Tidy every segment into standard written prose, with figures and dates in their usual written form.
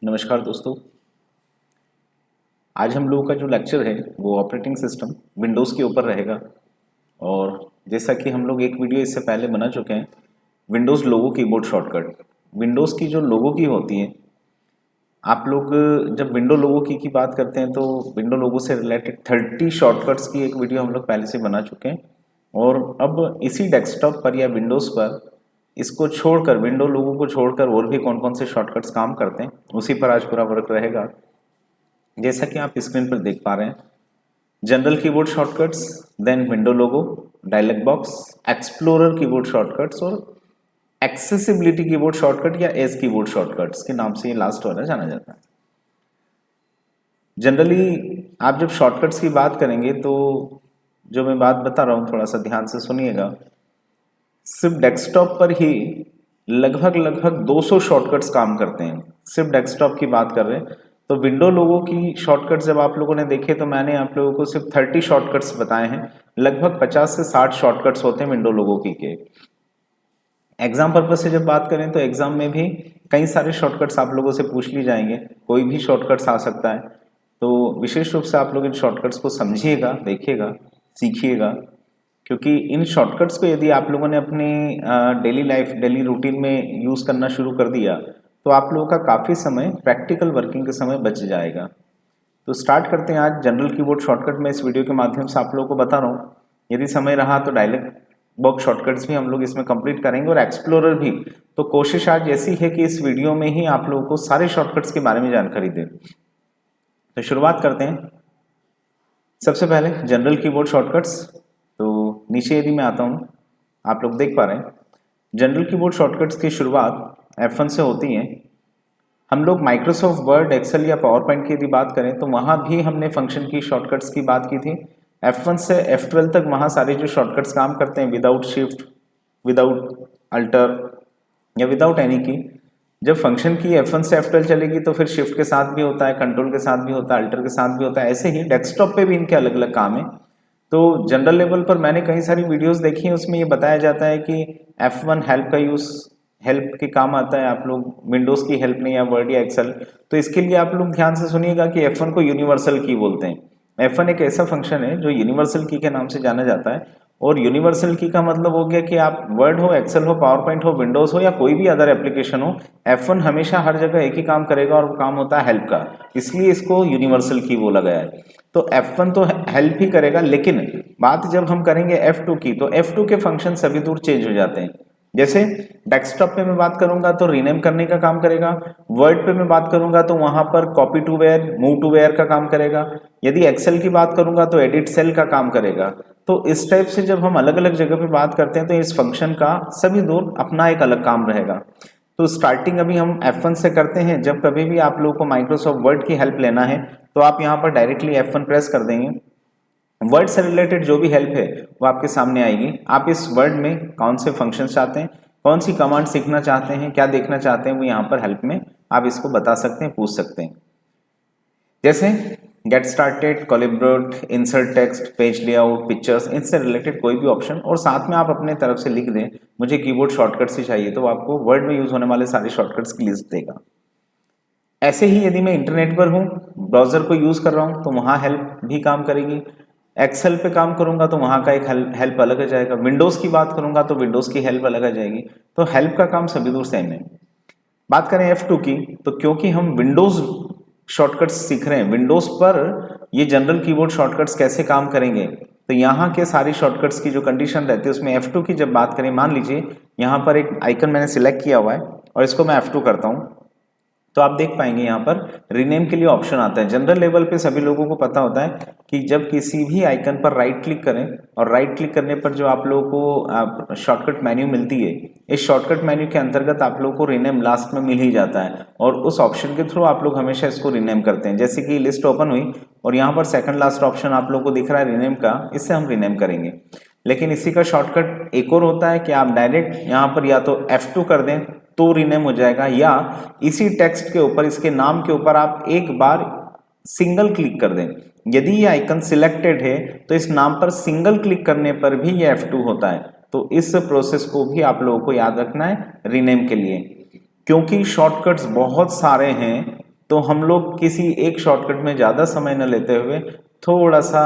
नमस्कार दोस्तों। आज हम लोगों का जो लेक्चर है वो ऑपरेटिंग सिस्टम विंडोज़ के ऊपर रहेगा। और जैसा कि हम लोग एक वीडियो इससे पहले बना चुके हैं, विंडोज़ लोगो कीबोर्ड शॉर्टकट। विंडोज़ की जो लोगो की होती है, आप लोग जब विंडो लोगो की बात करते हैं तो विंडो लोगो से रिलेटेड 30 शॉर्टकट्स की एक वीडियो हम लोग पहले से बना चुके हैं। और अब इसी डेस्कटॉप पर या विंडोज़ पर इसको छोड़कर, विंडो लोगो को छोड़कर और भी कौन कौन से शॉर्टकट्स काम करते हैं उसी पर आज पूरा वर्क रहेगा। जैसा कि आप स्क्रीन पर देख पा रहे हैं, general keyboard shortcuts, then window logo, dialog box, explorer keyboard shortcuts और एक्सेसिबिलिटी कीबोर्ड शॉर्टकट या एज कीबोर्ड शॉर्टकट्स के नाम से ये लास्ट वाला जाना जाता है। जनरली आप जब शॉर्टकट्स की बात करेंगे तो जो मैं बात बता रहा हूँ थोड़ा सा ध्यान से सुनिएगा। सिर्फ डेस्कटॉप पर ही लगभग 200 शॉर्टकट्स काम करते हैं। सिर्फ डेस्कटॉप की बात कर रहे हैं तो विंडो लोगों की शॉर्टकट्स जब आप लोगों ने देखे तो मैंने आप लोगों को सिर्फ 30 शॉर्टकट्स बताए हैं। लगभग 50 से 60 शॉर्टकट्स होते हैं विंडो लोगों की के। एग्जाम पर्पज से जब बात करें तो एग्जाम में भी कई सारे शॉर्टकट्स आप लोगों से पूछ ली जाएंगे, कोई भी शॉर्टकट्स आ सकता है। तो विशेष रूप से आप लोग इन शॉर्टकट्स को समझिएगा, देखिएगा, सीखिएगा, क्योंकि इन शॉर्टकट्स को यदि आप लोगों ने अपने डेली लाइफ, डेली रूटीन में यूज़ करना शुरू कर दिया तो आप लोगों का काफ़ी समय प्रैक्टिकल वर्किंग के समय बच जाएगा। तो स्टार्ट करते हैं आज जनरल कीबोर्ड शॉर्टकट में। इस वीडियो के माध्यम से आप लोगों को बता रहा हूँ, यदि समय रहा तो डायलॉग बॉक्स शॉर्टकट्स भी हम लोग इसमें कंप्लीट करेंगे और एक्सप्लोरर भी। तो कोशिश आज ऐसी है कि इस वीडियो में ही आप लोगों को सारे शॉर्टकट्स के बारे में जानकारी दें। तो शुरुआत करते हैं। सबसे पहले जनरल कीबोर्ड शॉर्टकट्स। तो नीचे यदि मैं आता हूँ, आप लोग देख पा रहे हैं जनरल कीबोर्ड शॉर्टकट्स की शुरुआत F1 से होती है। हम लोग माइक्रोसॉफ्ट वर्ड, एक्सेल या पावर पॉइंट की यदि बात करें तो वहाँ भी हमने फंक्शन की शॉर्टकट्स की बात की थी। F1 से F12 तक वहाँ सारे जो शॉर्टकट्स काम करते हैं विदाउट शिफ्ट, विदाउट अल्टर या विदाउट एनी की। जब फंक्शन की F1 से F12 चलेगी तो फिर शिफ्ट के साथ भी होता है, कंट्रोल के साथ भी होता है, अल्टर के साथ भी होता है। ऐसे ही डेस्कटॉप पे भी इनके अलग अलग काम है। तो जनरल लेवल पर मैंने कई सारी वीडियोस देखी हैं, उसमें ये बताया जाता है कि F1 हेल्प का यूज़, हेल्प के काम आता है। आप लोग विंडोज़ की हेल्प नहीं या वर्ड या एक्सेल, तो इसके लिए आप लोग ध्यान से सुनिएगा कि F1 को यूनिवर्सल की बोलते हैं। F1 एक ऐसा फंक्शन है जो यूनिवर्सल की के नाम से जाना जाता है। और यूनिवर्सल की का मतलब हो गया कि आप वर्ड हो, एक्सेल हो, पावर पॉइंट हो, विंडोज़ हो या कोई भी अदर एप्लीकेशन हो, F1 हमेशा हर जगह एक ही काम करेगा और वो काम होता है हेल्प का, इसलिए इसको यूनिवर्सल की बोला गया है। तो F1 तो हेल्प ही करेगा, लेकिन बात जब हम करेंगे F2 की तो F2 के फंक्शन सभी दूर चेंज हो जाते हैं। जैसे डेस्कटॉप पे मैं बात करूंगा तो रीनेम करने का काम करेगा, वर्ड पे मैं बात करूंगा तो वहां पर copy to where, move to where का काम करेगा, यदि एक्सेल की बात करूंगा तो एडिट सेल का काम करेगा। तो इस टाइप से जब हम अलग अलग जगह पे बात करते हैं तो इस फंक्शन का सभी दूर अपना एक अलग काम रहेगा। तो स्टार्टिंग अभी हम F1 से करते हैं। जब कभी भी आप लोगों को माइक्रोसॉफ्ट वर्ड की हेल्प लेना है तो आप यहाँ पर डायरेक्टली F1 प्रेस कर देंगे। वर्ड से रिलेटेड जो भी हेल्प है वो आपके सामने आएगी। आप इस वर्ड में कौन से फंक्शन चाहते हैं, कौन सी कमांड सीखना चाहते हैं, क्या देखना चाहते हैं, वो यहाँ पर हेल्प में आप इसको बता सकते हैं, पूछ सकते हैं। जैसे get started, collaborate, insert text, page layout, pictures, इनसे रिलेटेड कोई भी ऑप्शन, और साथ में आप अपने तरफ से लिख दें मुझे कीबोर्ड शॉर्टकट्स ही चाहिए, तो आपको वर्ड में यूज होने वाले सारे शॉर्टकट्स की लिस्ट देगा। ऐसे ही यदि मैं इंटरनेट पर हूँ, ब्राउजर को यूज कर रहा हूँ, तो वहाँ हेल्प भी काम करेगी। एक्सेल पे काम करूंगा तो वहाँ का एक हेल्प अलग आ जाएगा। विंडोज़ की बात करूंगा तो विंडोज़ की हेल्प अलग आ जाएगी। तो हेल्प का काम सभी दूर सेम है। बात करें F2 की तो क्योंकि हम विंडोज़ शॉर्टकट्स सीख रहे हैं, विंडोज़ पर ये जनरल कीबोर्ड शॉर्टकट्स कैसे काम करेंगे, तो यहाँ के सारी शॉर्टकट्स की जो कंडीशन रहती है उसमें F2 की जब बात करें, मान लीजिए यहाँ पर एक आइकन मैंने सिलेक्ट किया हुआ है और इसको मैं F2 करता हूँ, तो आप देख पाएंगे यहाँ पर रीनेम के लिए ऑप्शन आता है। जनरल लेवल पे सभी लोगों को पता होता है कि जब किसी भी आइकन पर राइट क्लिक करें और राइट क्लिक करने पर जो आप लोगों को शॉर्टकट मेन्यू मिलती है, इस शॉर्टकट मेन्यू के अंतर्गत आप लोगों को रीनेम लास्ट में मिल ही जाता है और उस ऑप्शन के थ्रू आप लोग हमेशा इसको रीनेम करते हैं। जैसे कि लिस्ट ओपन हुई और यहाँ पर सेकंड लास्ट ऑप्शन आप लोग को दिख रहा है रीनेम का, इससे हम रीनेम करेंगे। लेकिन इसी का शॉर्टकट एक और होता है कि आप डायरेक्ट यहाँ पर या तो F2 कर दें तो रीनेम हो जाएगा, या इसी टेक्स्ट के ऊपर, इसके नाम के ऊपर आप एक बार सिंगल क्लिक कर दें। यदि ये आइकन सिलेक्टेड है तो इस नाम पर सिंगल क्लिक करने पर भी ये F2 होता है। तो इस प्रोसेस को भी आप लोगों को याद रखना है रीनेम के लिए, क्योंकि शॉर्टकट्स बहुत सारे हैं तो हम लोग किसी एक शॉर्टकट में ज़्यादा समय न लेते हुए थोड़ा सा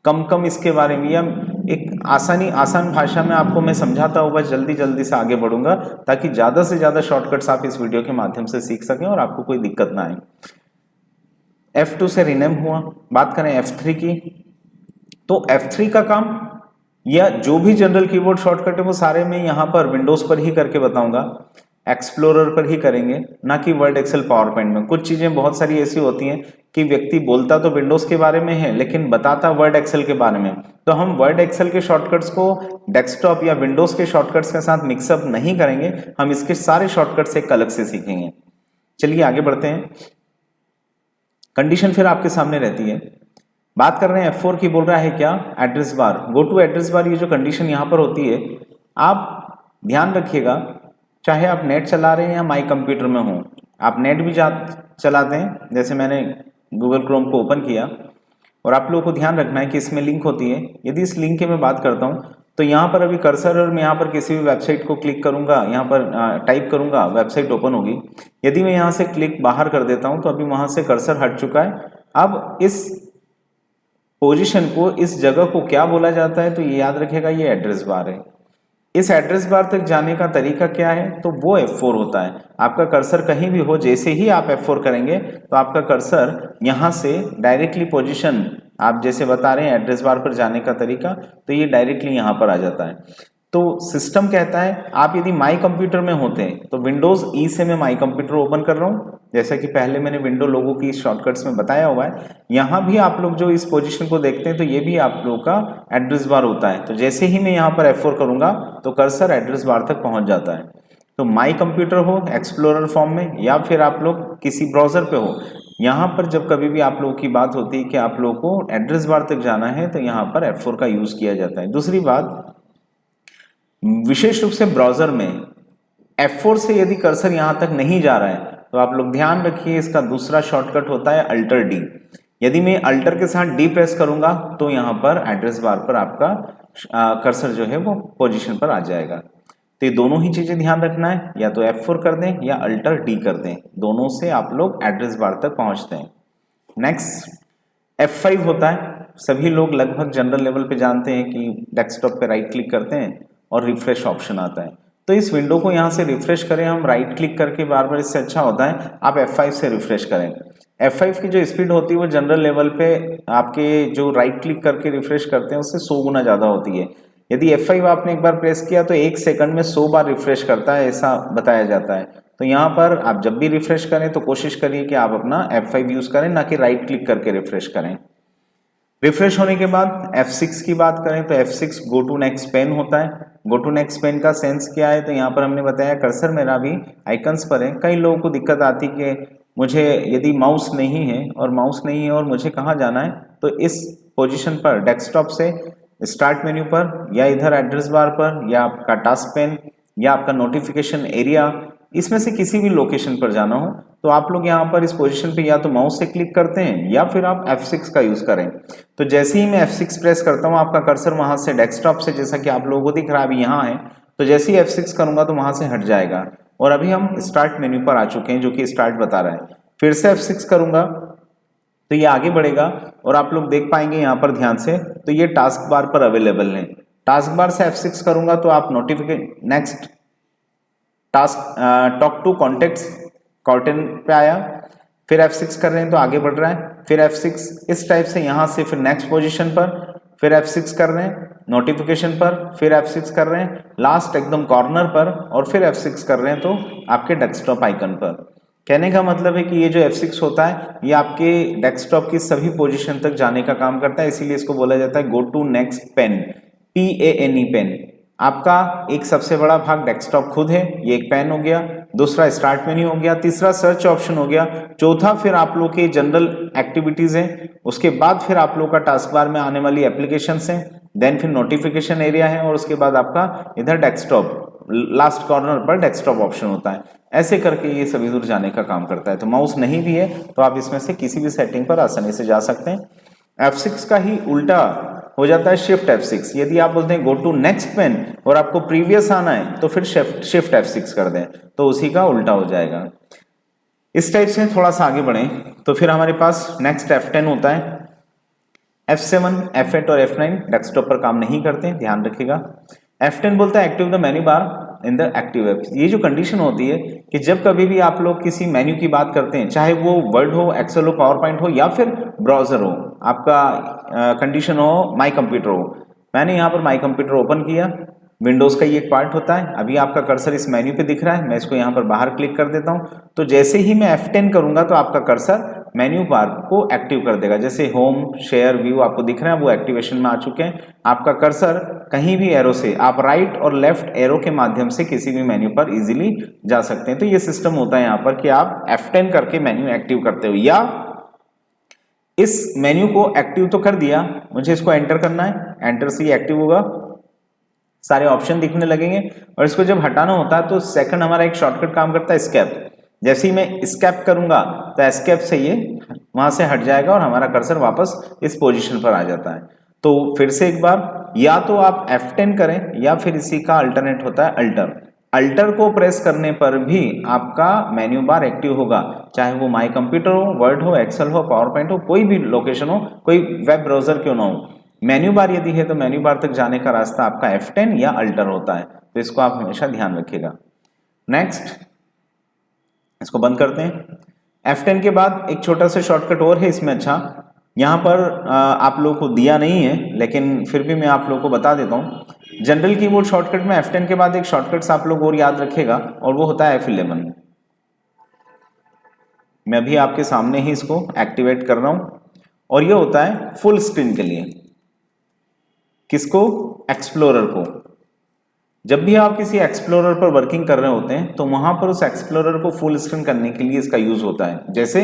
कम इसके बारे में, या एक आसान भाषा में आपको मैं समझाता हूँ, बस जल्दी से आगे बढ़ूंगा ताकि ज़्यादा से ज़्यादा शॉर्टकट्स आप इस वीडियो के माध्यम से सीख सकें और आपको कोई दिक्कत ना आए। F2 से रिनेम हुआ। बात करें F3 की, तो F3 का काम या जो भी जनरल कीबोर्ड शॉर्टकट है वो सारे मैं यहाँ पर विंडोज पर ही करके बताऊंगा, एक्सप्लोरर पर ही करेंगे, ना कि वर्ड एक्सेल पावर पॉइंट में। कुछ चीजें बहुत सारी ऐसी होती हैं कि व्यक्ति बोलता तो विंडोज के बारे में है लेकिन बताता वर्ड एक्सेल के बारे में, तो हम वर्ड एक्सेल के शॉर्टकट्स को डेस्कटॉप या विंडोज के शॉर्टकट्स के साथ मिक्सअप नहीं करेंगे, हम इसके सारे शॉर्टकट्स एक अलग से सीखेंगे। चलिए आगे बढ़ते हैं। कंडीशन फिर आपके सामने रहती है। बात कर रहे हैं F4 की, बोल रहा है क्या, address bar, go to address bar. ये जो कंडीशन यहाँ पर होती है, आप ध्यान रखिएगा, चाहे आप नेट चला रहे हैं या माई कंप्यूटर में हो, आप नेट भी चलाते हैं, जैसे मैंने गूगल क्रोम को ओपन किया, और आप लोगों को ध्यान रखना है कि इसमें लिंक होती है। यदि इस लिंक की मैं बात करता हूँ तो यहाँ पर अभी कर्सर, और मैं यहाँ पर किसी भी वेबसाइट को क्लिक करूंगा, यहाँ पर टाइप करूंगा, वेबसाइट ओपन होगी। यदि मैं यहाँ से क्लिक बाहर कर देता हूँ तो अभी वहां से कर्सर हट चुका है। अब इस पोजीशन को, इस जगह को क्या बोला जाता है, तो ये याद रखेगा, ये एड्रेस बार है। इस एड्रेस बार तक जाने का तरीका क्या है, तो वो F4 होता है। आपका कर्सर कहीं भी हो, जैसे ही आप F4 करेंगे तो आपका कर्सर यहाँ से डायरेक्टली पोजीशन, आप जैसे बता रहे हैं एड्रेस बार पर जाने का तरीका, तो ये डायरेक्टली यहाँ पर आ जाता है। तो सिस्टम कहता है, आप यदि माई कंप्यूटर में होते हैं तो विंडोज ई से मैं माई कंप्यूटर ओपन कर रहा हूँ, जैसा कि पहले मैंने विंडो लोगों की शॉर्टकट्स में बताया हुआ है। यहाँ भी आप लोग जो इस पोजीशन को देखते हैं तो ये भी आप लोगों का एड्रेस बार होता है। तो जैसे ही मैं यहाँ पर F4 करूंगा तो कर्सर एड्रेस बार तक पहुंच जाता है। तो माई कंप्यूटर हो एक्सप्लोरर फॉर्म में, या फिर आप लोग किसी ब्राउजर पे हो, यहाँ पर जब कभी भी आप लोगों की बात होती है कि आप लोगों को एड्रेस बार तक जाना है तो यहाँ पर F4 का यूज किया जाता है। दूसरी बात, विशेष रूप से ब्राउजर में F4 से यदि कर्सर यहां तक नहीं जा रहा है तो आप लोग ध्यान रखिए, इसका दूसरा शॉर्टकट होता है अल्टर डी। यदि मैं अल्टर के साथ डी प्रेस करूंगा तो यहां पर एड्रेस बार पर आपका कर्सर जो है वो पोजीशन पर आ जाएगा। तो ये दोनों ही चीजें ध्यान रखना है, या तो F4 कर दें या अल्टर डी कर दें, दोनों से आप लोग एड्रेस बार तक पहुंचते हैं। नेक्स्ट F5 होता है। सभी लोग लगभग जनरल लेवल पे जानते हैं कि डेस्कटॉप पे राइट क्लिक करते हैं और रिफ्रेश ऑप्शन आता है, तो इस विंडो को यहाँ से रिफ्रेश करें हम राइट क्लिक करके बार बार, इससे अच्छा होता है आप F5 से रिफ्रेश करें। F5 की जो स्पीड होती है वो जनरल लेवल पे आपके जो राइट क्लिक करके रिफ्रेश करते हैं उससे 100 गुना ज़्यादा होती है। यदि F5 आपने एक बार प्रेस किया तो 1 सेकंड में 100 बार रिफ्रेश करता है, ऐसा बताया जाता है। तो यहाँ पर आप जब भी रिफ्रेश करें तो कोशिश करिए कि आप अपना F5 यूज करें, ना कि राइट क्लिक करके रिफ्रेश करें। रिफ्रेश होने के बाद F6 की बात करें तो F6 go to next pen होता है। गो टू नेक्स्ट पेन का सेंस क्या है, तो यहाँ पर हमने बताया कर्सर मेरा भी आइकन्स पर है। कई लोगों को दिक्कत आती है कि मुझे यदि माउस नहीं है और मुझे कहाँ जाना है, तो इस पोजीशन पर डेस्कटॉप से स्टार्ट मेन्यू पर, या इधर एड्रेस बार पर, या आपका टास्क पेन, या आपका नोटिफिकेशन एरिया, इसमें से किसी भी लोकेशन पर जाना हो तो आप लोग यहाँ पर इस पोजीशन पे या तो माउस से क्लिक करते हैं या फिर आप F6 का यूज करें। तो जैसे ही मैं F6 प्रेस करता हूँ आपका कर्सर वहां से डेस्कटॉप से, जैसा कि आप लोगों को दिख रहा है अभी यहाँ है, तो जैसे ही F6 करूंगा तो वहां से हट जाएगा। और अभी हम स्टार्ट मेन्यू पर आ चुके हैं जो कि स्टार्ट बता रहा है। फिर से F6 करूंगा तो ये आगे बढ़ेगा और आप लोग देख पाएंगे यहाँ पर ध्यान से, तो ये टास्क बार पर अवेलेबल है। टास्क बार से F6 करूंगा तो आप notification, next task, talk to contacts Cortana पे आया, फिर F6 कर रहे हैं तो आगे बढ़ रहा है, फिर F6 इस टाइप से यहाँ से फिर नेक्स्ट पोजीशन पर, फिर F6 कर रहे हैं नोटिफिकेशन पर, फिर F6 कर रहे हैं लास्ट एकदम कॉर्नर पर, और फिर F6 कर रहे हैं तो आपके डेस्कटॉप आइकन पर। कहने का मतलब है कि ये जो F6 होता है ये आपके डेस्कटॉप की सभी पोजीशन तक जाने का काम करता है, इसीलिए इसको बोला जाता है go to next pane, PANE pane. आपका एक सबसे बड़ा भाग डेस्कटॉप खुद है, ये एक पेन हो गया, दूसरा स्टार्ट मेन्यू हो गया, तीसरा सर्च ऑप्शन हो गया, चौथा फिर आप लोग के जनरल एक्टिविटीज हैं, उसके बाद फिर आप लोग का टास्क बार में आने वाली एप्लीकेशंस हैं, देन फिर नोटिफिकेशन एरिया है, और उसके बाद आपका इधर डेस्कटॉप लास्ट कॉर्नर पर डेस्कटॉप ऑप्शन होता है। ऐसे करके ये सभी दूर जाने का काम करता है। तो माउस नहीं भी है तो आप इसमें से किसी भी सेटिंग पर आसानी से जा सकते हैं। F6 का ही उल्टा हो जाता है शिफ्ट F6। यदि आप बोलते हैं गो टू नेक्स्ट पेन और आपको प्रीवियस आना है तो फिर शिफ्ट F6 कर दें तो उसी का उल्टा हो जाएगा। इस टाइप से थोड़ा सा आगे बढ़े तो फिर हमारे पास नेक्स्ट F10 होता है। F7, F8 और F9 डेस्कटॉप पर काम नहीं करते, ध्यान रखिएगा। F10 बोलता है active the menu bar in the active app. ये जो कंडीशन होती है कि जब कभी भी आप लोग किसी मेन्यू की बात करते हैं, चाहे वो वर्ड हो, एक्सेल हो, पावर पॉइंट हो या फिर ब्राउजर हो, आपका कंडीशन हो माई कंप्यूटर हो। मैंने यहाँ पर माई कंप्यूटर ओपन किया, विंडोज का ये एक पार्ट होता है। अभी आपका कर्सर इस मेन्यू पे दिख रहा है, मैं इसको यहाँ पर बाहर क्लिक कर देता हूँ। तो जैसे ही मैं F10 करूंगा तो आपका कर्सर मेन्यू बार को एक्टिव कर देगा। जैसे होम, शेयर, व्यू आपको दिख रहा है, वो एक्टिवेशन में आ चुके हैं। आपका कर्सर कहीं भी एरो से आप राइट और लेफ्ट एरो के माध्यम से किसी भी मेन्यू पर इजीली जा सकते हैं। तो ये सिस्टम होता है यहाँ पर कि आप F10 करके मेन्यू एक्टिव करते हो, या इस मेन्यू को एक्टिव तो कर दिया, मुझे इसको एंटर करना है, एंटर से ही एक्टिव होगा, सारे ऑप्शन दिखने लगेंगे। और इसको जब हटाना होता है तो सेकंड हमारा एक शॉर्टकट काम करता है एस्केप। जैसे ही मैं एस्केप करूंगा तो एस्केप से ये वहां से हट जाएगा और हमारा कर्सर वापस इस पोजीशन पर आ जाता है। तो फिर से एक बार, या तो आप F10 करें या फिर इसी का अल्टरनेट होता है अल्टर। अल्टर को प्रेस करने पर भी आपका मेन्यू बार एक्टिव होगा, चाहे वो माई कंप्यूटर हो, वर्ड हो, एक्सेल हो, पावर पॉइंट हो, कोई भी लोकेशन हो, कोई वेब ब्राउजर क्यों ना हो। मेन्यू बार यदि है तो मेन्यू बार तक जाने का रास्ता आपका F10 या अल्टर होता है। तो इसको आप हमेशा ध्यान रखिएगा। नेक्स्ट, इसको बंद करते हैं। F10 के बाद एक छोटा सा शॉर्टकट और है इसमें, अच्छा यहाँ पर आप लोगों को दिया नहीं है लेकिन फिर भी मैं आप लोगों को बता देता हूँ। जनरल कीबोर्ड शॉर्टकट में F10 के बाद एक शॉर्टकट्स आप लोग और याद रखेगा और वो होता है F11। मैं अभी आपके सामने ही इसको एक्टिवेट कर रहा हूँ और ये होता है फुल स्क्रीन के लिए। किसको? एक्सप्लोरर को। जब भी आप किसी एक्सप्लोरर पर वर्किंग कर रहे होते हैं तो वहां पर उस एक्सप्लोरर को फुल स्क्रीन करने के लिए इसका यूज होता है। जैसे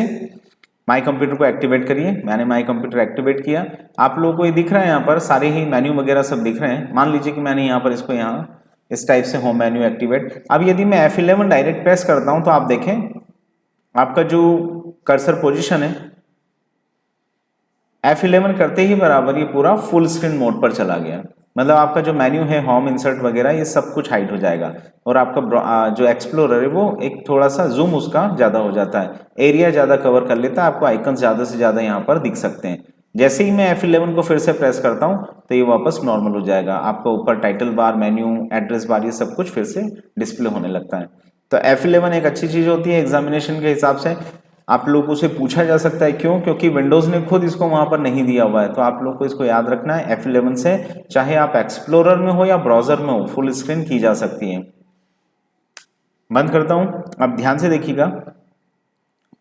माई कंप्यूटर को एक्टिवेट करिए, मैंने माई कंप्यूटर एक्टिवेट किया, आप लोगों को ये दिख रहा है यहाँ पर सारे ही मेन्यू वगैरह सब दिख रहे हैं। मान लीजिए कि मैंने यहाँ पर इसको यहाँ इस टाइप से होम मेन्यू एक्टिवेट। अब यदि मैं F11 डायरेक्ट प्रेस करता हूँ तो आप देखें आपका जो कर्सर पोजिशन है F11 करते ही बराबर ये पूरा फुल स्क्रीन मोड पर चला गया। मतलब आपका जो मेन्यू है, होम, इंसर्ट वगैरह, ये सब कुछ हाइड हो जाएगा और आपका जो एक्सप्लोरर है वो एक थोड़ा सा जूम उसका ज़्यादा हो जाता है, एरिया ज़्यादा कवर कर लेता है, आपको आइकन ज़्यादा से ज़्यादा यहाँ पर दिख सकते हैं। जैसे ही मैं F11 को फिर से प्रेस करता हूँ तो ये वापस नॉर्मल हो जाएगा। आपको ऊपर title bar, menu, address bar, ये सब कुछ फिर से डिस्प्ले होने लगता है। तो F11 एक अच्छी चीज़ होती है एग्जामिनेशन के हिसाब से। आप लोगों से पूछा जा सकता है क्यों, क्योंकि विंडोज ने खुद इसको वहां पर नहीं दिया हुआ है। तो आप लोग को इसको याद रखना है, F11 से चाहे आप एक्सप्लोरर में हो या ब्राउजर में हो फुल स्क्रीन की जा सकती है। बंद करता हूं, अब ध्यान से देखिएगा।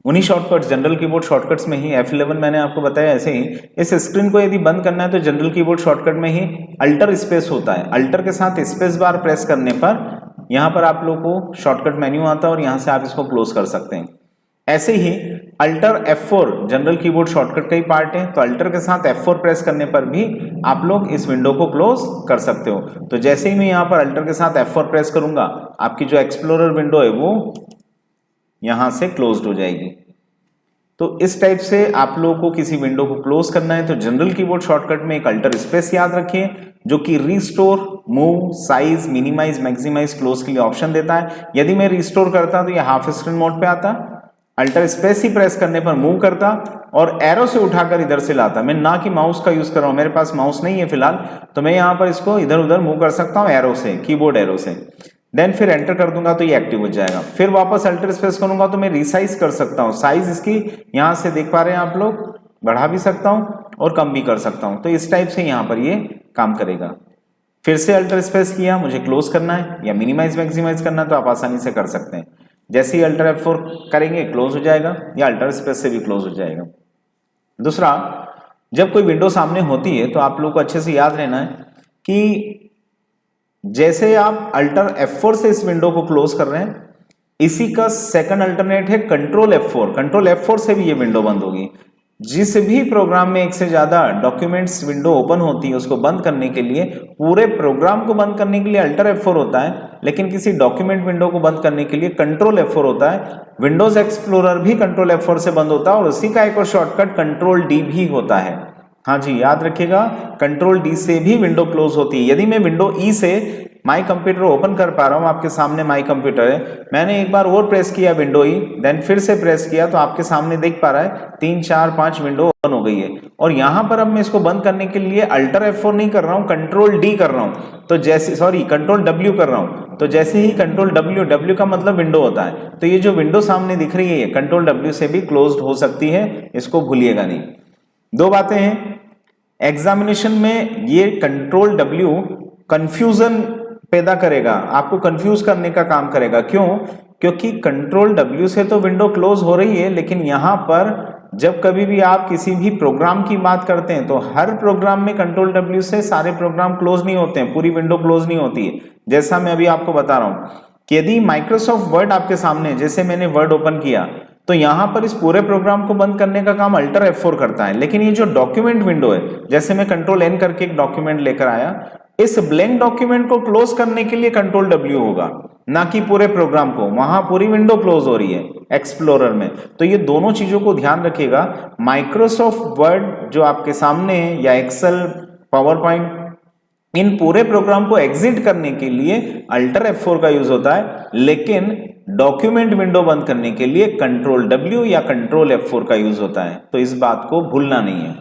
उन्हीं शॉर्टकट्स, जनरल कीबोर्ड शॉर्टकट्स में ही F11 मैंने आपको बताया। ऐसे ही इस स्क्रीन को यदि बंद करना है तो जनरल कीबोर्ड शॉर्टकट में ही अल्टर स्पेस होता है। अल्टर के साथ स्पेस बार प्रेस करने पर यहाँ पर आप लोग को शॉर्टकट मेन्यू आता है और यहाँ से आप इसको क्लोज कर सकते हैं। ऐसे ही alt F4 general keyboard shortcut का ही पार्ट है, तो अल्टर के साथ F4 प्रेस करने पर भी आप लोग इस विंडो को क्लोज कर सकते हो। तो जैसे ही मैं यहाँ पर अल्टर के साथ F4 प्रेस करूंगा आपकी जो एक्सप्लोरर विंडो है वो यहां से क्लोज्ड हो जाएगी। तो इस टाइप से आप लोगों को किसी विंडो को क्लोज करना है तो जनरल कीबोर्ड शॉर्टकट में एक अल्टर स्पेस याद रखिए जो कि restore, move, size, minimize, maximize, close के लिए ऑप्शन देता है। यदि मैं रिस्टोर करता तो ये हाफ स्क्रीन मोड पे आता, अल्टर स्पेस ही प्रेस करने पर मूव करता और एरो से उठाकर इधर से लाता। मैं ना कि माउस का यूज कर रहा हूं, मेरे पास माउस नहीं है फिलहाल, तो मैं यहां पर इसको इधर उधर मूव कर सकता हूं एरो से, कीबोर्ड एरो से। देन फिर एंटर कर दूंगा तो ये एक्टिव हो जाएगा। फिर वापस अल्टर स्पेस करूंगा तो मैं रिसाइज कर सकता हूं। साइज इसकी यहां से देख पा रहे हैं आप लोग, बढ़ा भी सकता हूं और कम भी कर सकता हूं। तो इस टाइप से यहां पर ये काम करेगा। फिर से अल्टर स्पेस किया, मुझे क्लोज करना है या मिनिमाइज मैक्सिमाइज करना है तो आप आसानी से कर सकते हैं। जैसे ही अल्टर F4 करेंगे क्लोज हो जाएगा या अल्टर स्पेस से भी क्लोज हो जाएगा। दूसरा, जब कोई विंडो सामने होती है तो आप लोग को अच्छे से याद रहना है कि जैसे आप अल्टर F4 से इस विंडो को क्लोज कर रहे हैं, इसी का सेकंड अल्टरनेट है कंट्रोल F4। कंट्रोल F4 से भी ये विंडो बंद होगी। जिस भी प्रोग्राम में एक से ज्यादा डॉक्यूमेंट्स विंडो ओपन होती है उसको बंद करने के लिए, पूरे प्रोग्राम को बंद करने के लिए अल्टर F4 होता है, लेकिन किसी डॉक्यूमेंट विंडो को बंद करने के लिए कंट्रोल F4 होता है। विंडोज एक्सप्लोरर भी कंट्रोल F4 से बंद होता है और उसी का एक और शॉर्टकट कंट्रोल D भी होता है। हाँ जी, याद रखिएगा, कंट्रोल D से भी विंडो क्लोज होती है। यदि मैं विंडो E से माई कंप्यूटर ओपन कर पा रहा हूँ, आपके सामने माई कंप्यूटर है, मैंने एक बार और प्रेस किया विंडो ई, देन फिर से प्रेस किया तो आपके सामने देख पा रहा है 3 4 5 विंडो ओपन हो गई है। और यहाँ पर अब मैं इसको बंद करने के लिए अल्टर F4 नहीं कर रहा हूँ, कंट्रोल D कर रहा हूँ, तो जैसे सॉरी कंट्रोल W कर रहा हूँ, तो जैसे ही कंट्रोल W का मतलब विंडो होता है, तो ये जो विंडो सामने दिख रही है कंट्रोल W से भी क्लोज्ड हो सकती है, इसको भूलिएगा नहीं। दो बातें हैं, एग्जामिनेशन में ये कंट्रोल W कंफ्यूजन पैदा करेगा, आपको कंफ्यूज करने का काम करेगा। क्यों? क्योंकि कंट्रोल W से तो विंडो क्लोज हो रही है, लेकिन यहां पर जब कभी भी आप किसी भी प्रोग्राम की बात करते हैं तो हर प्रोग्राम में कंट्रोल W से सारे प्रोग्राम क्लोज नहीं होते हैं, पूरी विंडो क्लोज नहीं होती है। जैसा मैं अभी आपको बता रहा हूं कि यदि माइक्रोसॉफ्ट वर्ड आपके सामने, जैसे मैंने वर्ड ओपन किया, तो यहां पर इस पूरे प्रोग्राम को बंद करने का काम अल्टर F4 करता है। लेकिन ये जो डॉक्यूमेंट विंडो है, जैसे मैं कंट्रोल N करके एक डॉक्यूमेंट लेकर आया, इस ब्लैंक डॉक्यूमेंट को क्लोज करने के लिए कंट्रोल W होगा, ना कि पूरे प्रोग्राम को। वहां पूरी विंडो क्लोज हो रही है एक्सप्लोरर में। तो ये दोनों चीजों को ध्यान रखिएगा। माइक्रोसॉफ्ट वर्ड जो आपके सामने है या एक्सेल, पावर पॉइंट, इन पूरे प्रोग्राम को एग्जिट करने के लिए अल्टर F4 का यूज होता है, लेकिन डॉक्यूमेंट विंडो बंद करने के लिए कंट्रोल W या कंट्रोल F4 का यूज होता है। तो इस बात को भूलना नहीं है।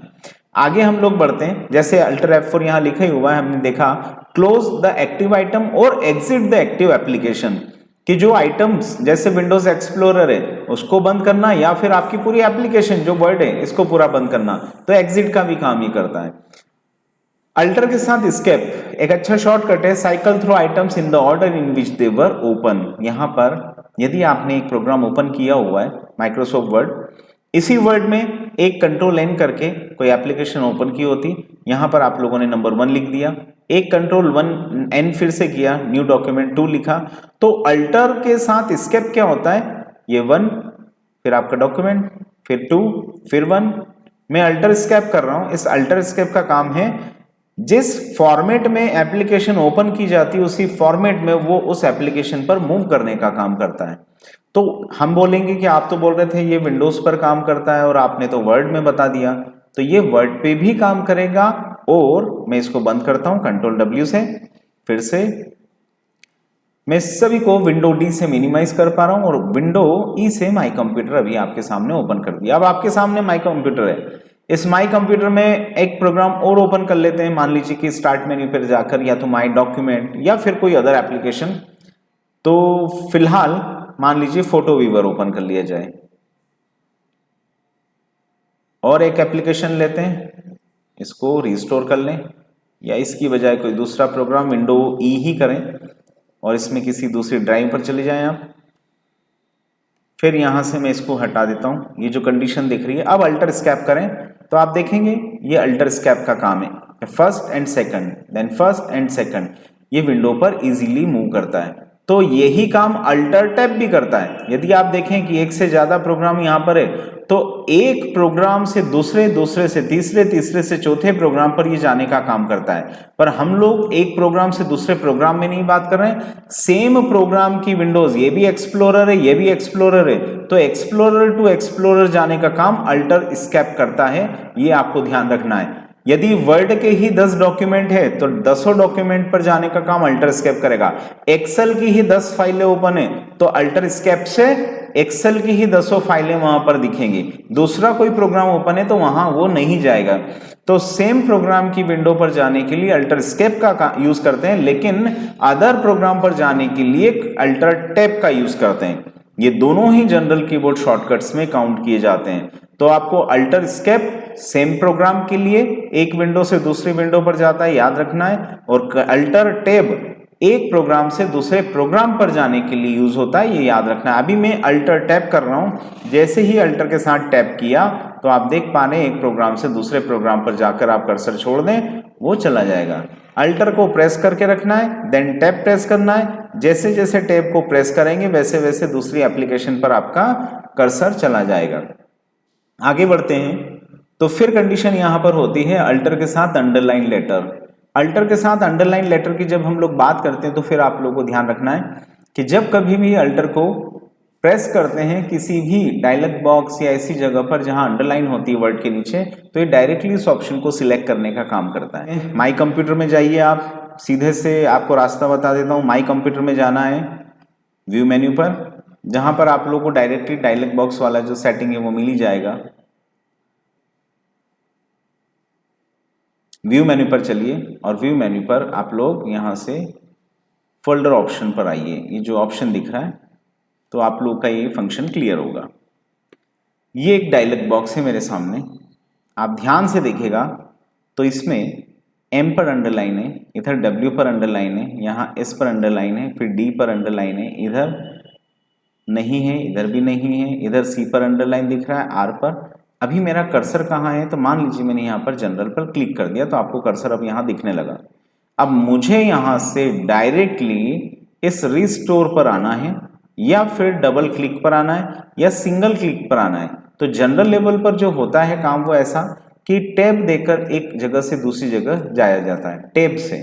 आगे हम लोग बढ़ते हैं, जैसे अल्टर F4 यहां लिखा ही हुआ है, हमने देखा क्लोज द एक्टिव आइटम और एग्जिट द एक्टिव एप्लीकेशन, कि जो आइटम्स जैसे विंडोज एक्सप्लोरर है उसको बंद करना, या फिर आपकी पूरी एप्लीकेशन जो वर्ड है इसको पूरा बंद करना, तो एग्जिट का भी काम ही करता है। अल्टर के साथ एस्केप एक अच्छा शॉर्टकट है, cycle through items in the order in which they were open. यहां पर यदि आपने एक प्रोग्राम ओपन किया हुआ है माइक्रोसॉफ्ट वर्ड, इसी वर्ड में एक कंट्रोल N करके कोई एप्लीकेशन ओपन की होती, यहां पर आप लोगों ने नंबर 1 लिख दिया, एक कंट्रोल N फिर से किया, न्यू डॉक्यूमेंट 2 लिखा। तो अल्टर के साथ एस्केप क्या होता है, ये 1 फिर आपका डॉक्यूमेंट, फिर 2 फिर 1, मैं अल्टर एस्केप कर रहा हूं। इस अल्टर एस्केप का काम है जिस फॉर्मेट में एप्लीकेशन ओपन की जाती है उसी फॉर्मेट में वो उस एप्लीकेशन पर मूव करने का काम करता है। तो हम बोलेंगे कि आप तो बोल रहे थे ये विंडोज पर काम करता है और आपने तो वर्ड में बता दिया, तो ये वर्ड पे भी काम करेगा। और मैं इसको बंद करता हूं कंट्रोल W से, फिर से मैं सभी को विंडो D से मिनिमाइज कर पा रहा हूं और विंडो E से माई कंप्यूटर अभी आपके सामने ओपन कर दिया। अब आपके सामने माई कंप्यूटर है, इस माई कंप्यूटर में एक प्रोग्राम और ओपन कर लेते हैं, मान लीजिए कि स्टार्ट मेन्यू पर जाकर, या तो माई डॉक्यूमेंट या फिर कोई अदर एप्लीकेशन। तो फिलहाल मान लीजिए फोटो व्यूअर ओपन कर लिया जाए, और एक एप्लीकेशन लेते हैं, इसको रिस्टोर कर लें, या इसकी बजाय कोई दूसरा प्रोग्राम विंडो E ही करें और इसमें किसी दूसरी ड्राइव पर चले जाएं आप। फिर यहां से मैं इसको हटा देता हूं, ये जो कंडीशन दिख रही है। अब अल्टर एस्केप करें तो आप देखेंगे ये अल्टर एस्केप का काम है, first and second, then first and second, ये विंडो पर इजीली मूव करता है। तो यही काम अल्टर टैब भी करता है। यदि आप देखें कि एक से ज्यादा प्रोग्राम यहां पर है, तो एक प्रोग्राम से दूसरे, दूसरे से तीसरे, तीसरे से चौथे प्रोग्राम पर ये जाने का काम करता है। पर हम लोग एक प्रोग्राम से दूसरे प्रोग्राम में नहीं बात कर रहे हैं, सेम प्रोग्राम की विंडोज, ये भी एक्सप्लोरर है, ये भी एक्सप्लोरर है, तो एक्सप्लोरर टू एक्सप्लोरर जाने का काम अल्टर एस्केप करता है, ये आपको ध्यान रखना है। यदि वर्ड के ही 10 डॉक्यूमेंट है तो 10 डॉक्यूमेंट पर जाने का काम अल्टर एस्केप करेगा। एक्सेल की ही 10 फाइलें ओपन है तो अल्टर एस्केप से एक्सेल की ही 10 फाइलें वहां पर दिखेंगी, दूसरा कोई प्रोग्राम ओपन है तो वहां वो नहीं जाएगा। तो सेम प्रोग्राम की विंडो पर जाने के लिए अल्टर एस्केप का यूज करते हैं, लेकिन अदर प्रोग्राम पर जाने के लिए अल्टर टैब का यूज करते हैं। ये दोनों ही जनरल कीबोर्ड शॉर्टकट्स में काउंट किए जाते हैं। तो आपको अल्टर एस्केप सेम प्रोग्राम के लिए एक विंडो से दूसरी विंडो पर जाता है, याद रखना है, और अल्टर टैब एक प्रोग्राम से दूसरे प्रोग्राम पर जाने के लिए यूज होता है, ये याद रखना है। अभी मैं अल्टर टैब कर रहा हूं, जैसे ही अल्टर के साथ टैब किया तो आप देख पा रहे हैं एक प्रोग्राम से दूसरे प्रोग्राम पर जाकर आप कर्सर छोड़ दें वो चला जाएगा। अल्टर को प्रेस करके रखना है, देन टैब प्रेस करना है, जैसे जैसे टैब को प्रेस करेंगे वैसे वैसे दूसरी एप्लीकेशन पर आपका कर्सर चला जाएगा। आगे बढ़ते हैं तो फिर कंडीशन यहां पर होती है अल्टर के साथ अंडरलाइन लेटर। अल्टर के साथ अंडरलाइन लेटर की जब हम लोग बात करते हैं तो फिर आप लोगों को ध्यान रखना है कि जब कभी भी अल्टर को प्रेस करते हैं किसी भी डायलॉग बॉक्स या ऐसी जगह पर जहां अंडरलाइन होती है वर्ड के नीचे, तो ये डायरेक्टली इस ऑप्शन को सिलेक्ट करने का काम करता है। माई कंप्यूटर में जाइए आप, सीधे से आपको रास्ता बता देता हूँ, माई कंप्यूटर में जाना है, व्यू मेन्यू पर, जहां पर आप लोगों को डायरेक्टली डायलॉग बॉक्स वाला जो सेटिंग है वो मिल ही जाएगा। व्यू मेन्यू पर चलिए और व्यू मेन्यू पर आप लोग यहां से फोल्डर ऑप्शन पर आइए। ये जो ऑप्शन दिख रहा है तो आप लोग का ये फंक्शन क्लियर होगा। ये एक डायलॉग बॉक्स है मेरे सामने, आप ध्यान से देखिएगा तो इसमें M पर अंडरलाइन है, इधर W पर अंडरलाइन है, यहाँ S पर अंडरलाइन है, फिर D पर अंडरलाइन है, इधर नहीं है, इधर भी नहीं है, इधर C पर अंडरलाइन दिख रहा है, R पर। अभी मेरा कर्सर कहाँ है, तो मान लीजिए मैंने यहाँ पर जनरल पर क्लिक कर दिया तो आपको कर्सर अब यहाँ दिखने लगा। अब मुझे यहाँ से डायरेक्टली इस रिस्टोर पर आना है या फिर डबल क्लिक पर आना है या सिंगल क्लिक पर आना है। तो जनरल लेवल पर जो होता है काम वो ऐसा कि टैब देकर एक जगह से दूसरी जगह जाया जाता है टैब से,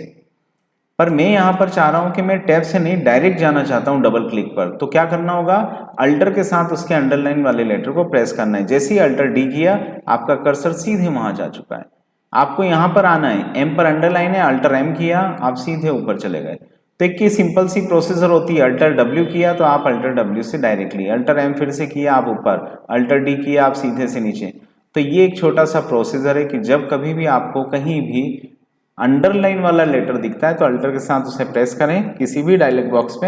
पर मैं यहाँ पर चाह रहा हूँ कि मैं टैब से नहीं डायरेक्ट जाना चाहता हूँ डबल क्लिक पर। तो क्या करना होगा, अल्टर के साथ उसके अंडरलाइन वाले लेटर को प्रेस करना है। जैसे ही अल्टर डी किया आपका कर्सर सीधे वहां जा चुका है। आपको यहाँ पर आना है, एम पर अंडरलाइन है, अल्टर एम किया आप सीधे ऊपर चले गए। तो एक सिंपल सी प्रोसीजर होती है, अल्टर डब्ल्यू किया तो आप अल्टर डब्ल्यू से डायरेक्टली, अल्टर एम फिर से किया आप ऊपर, अल्टर डी किया आप सीधे से नीचे। तो ये एक छोटा सा प्रोसीजर है कि जब कभी भी आपको कहीं भी अंडरलाइन वाला लेटर दिखता है तो अल्टर के साथ उसे प्रेस करें किसी भी डायलॉग बॉक्स पे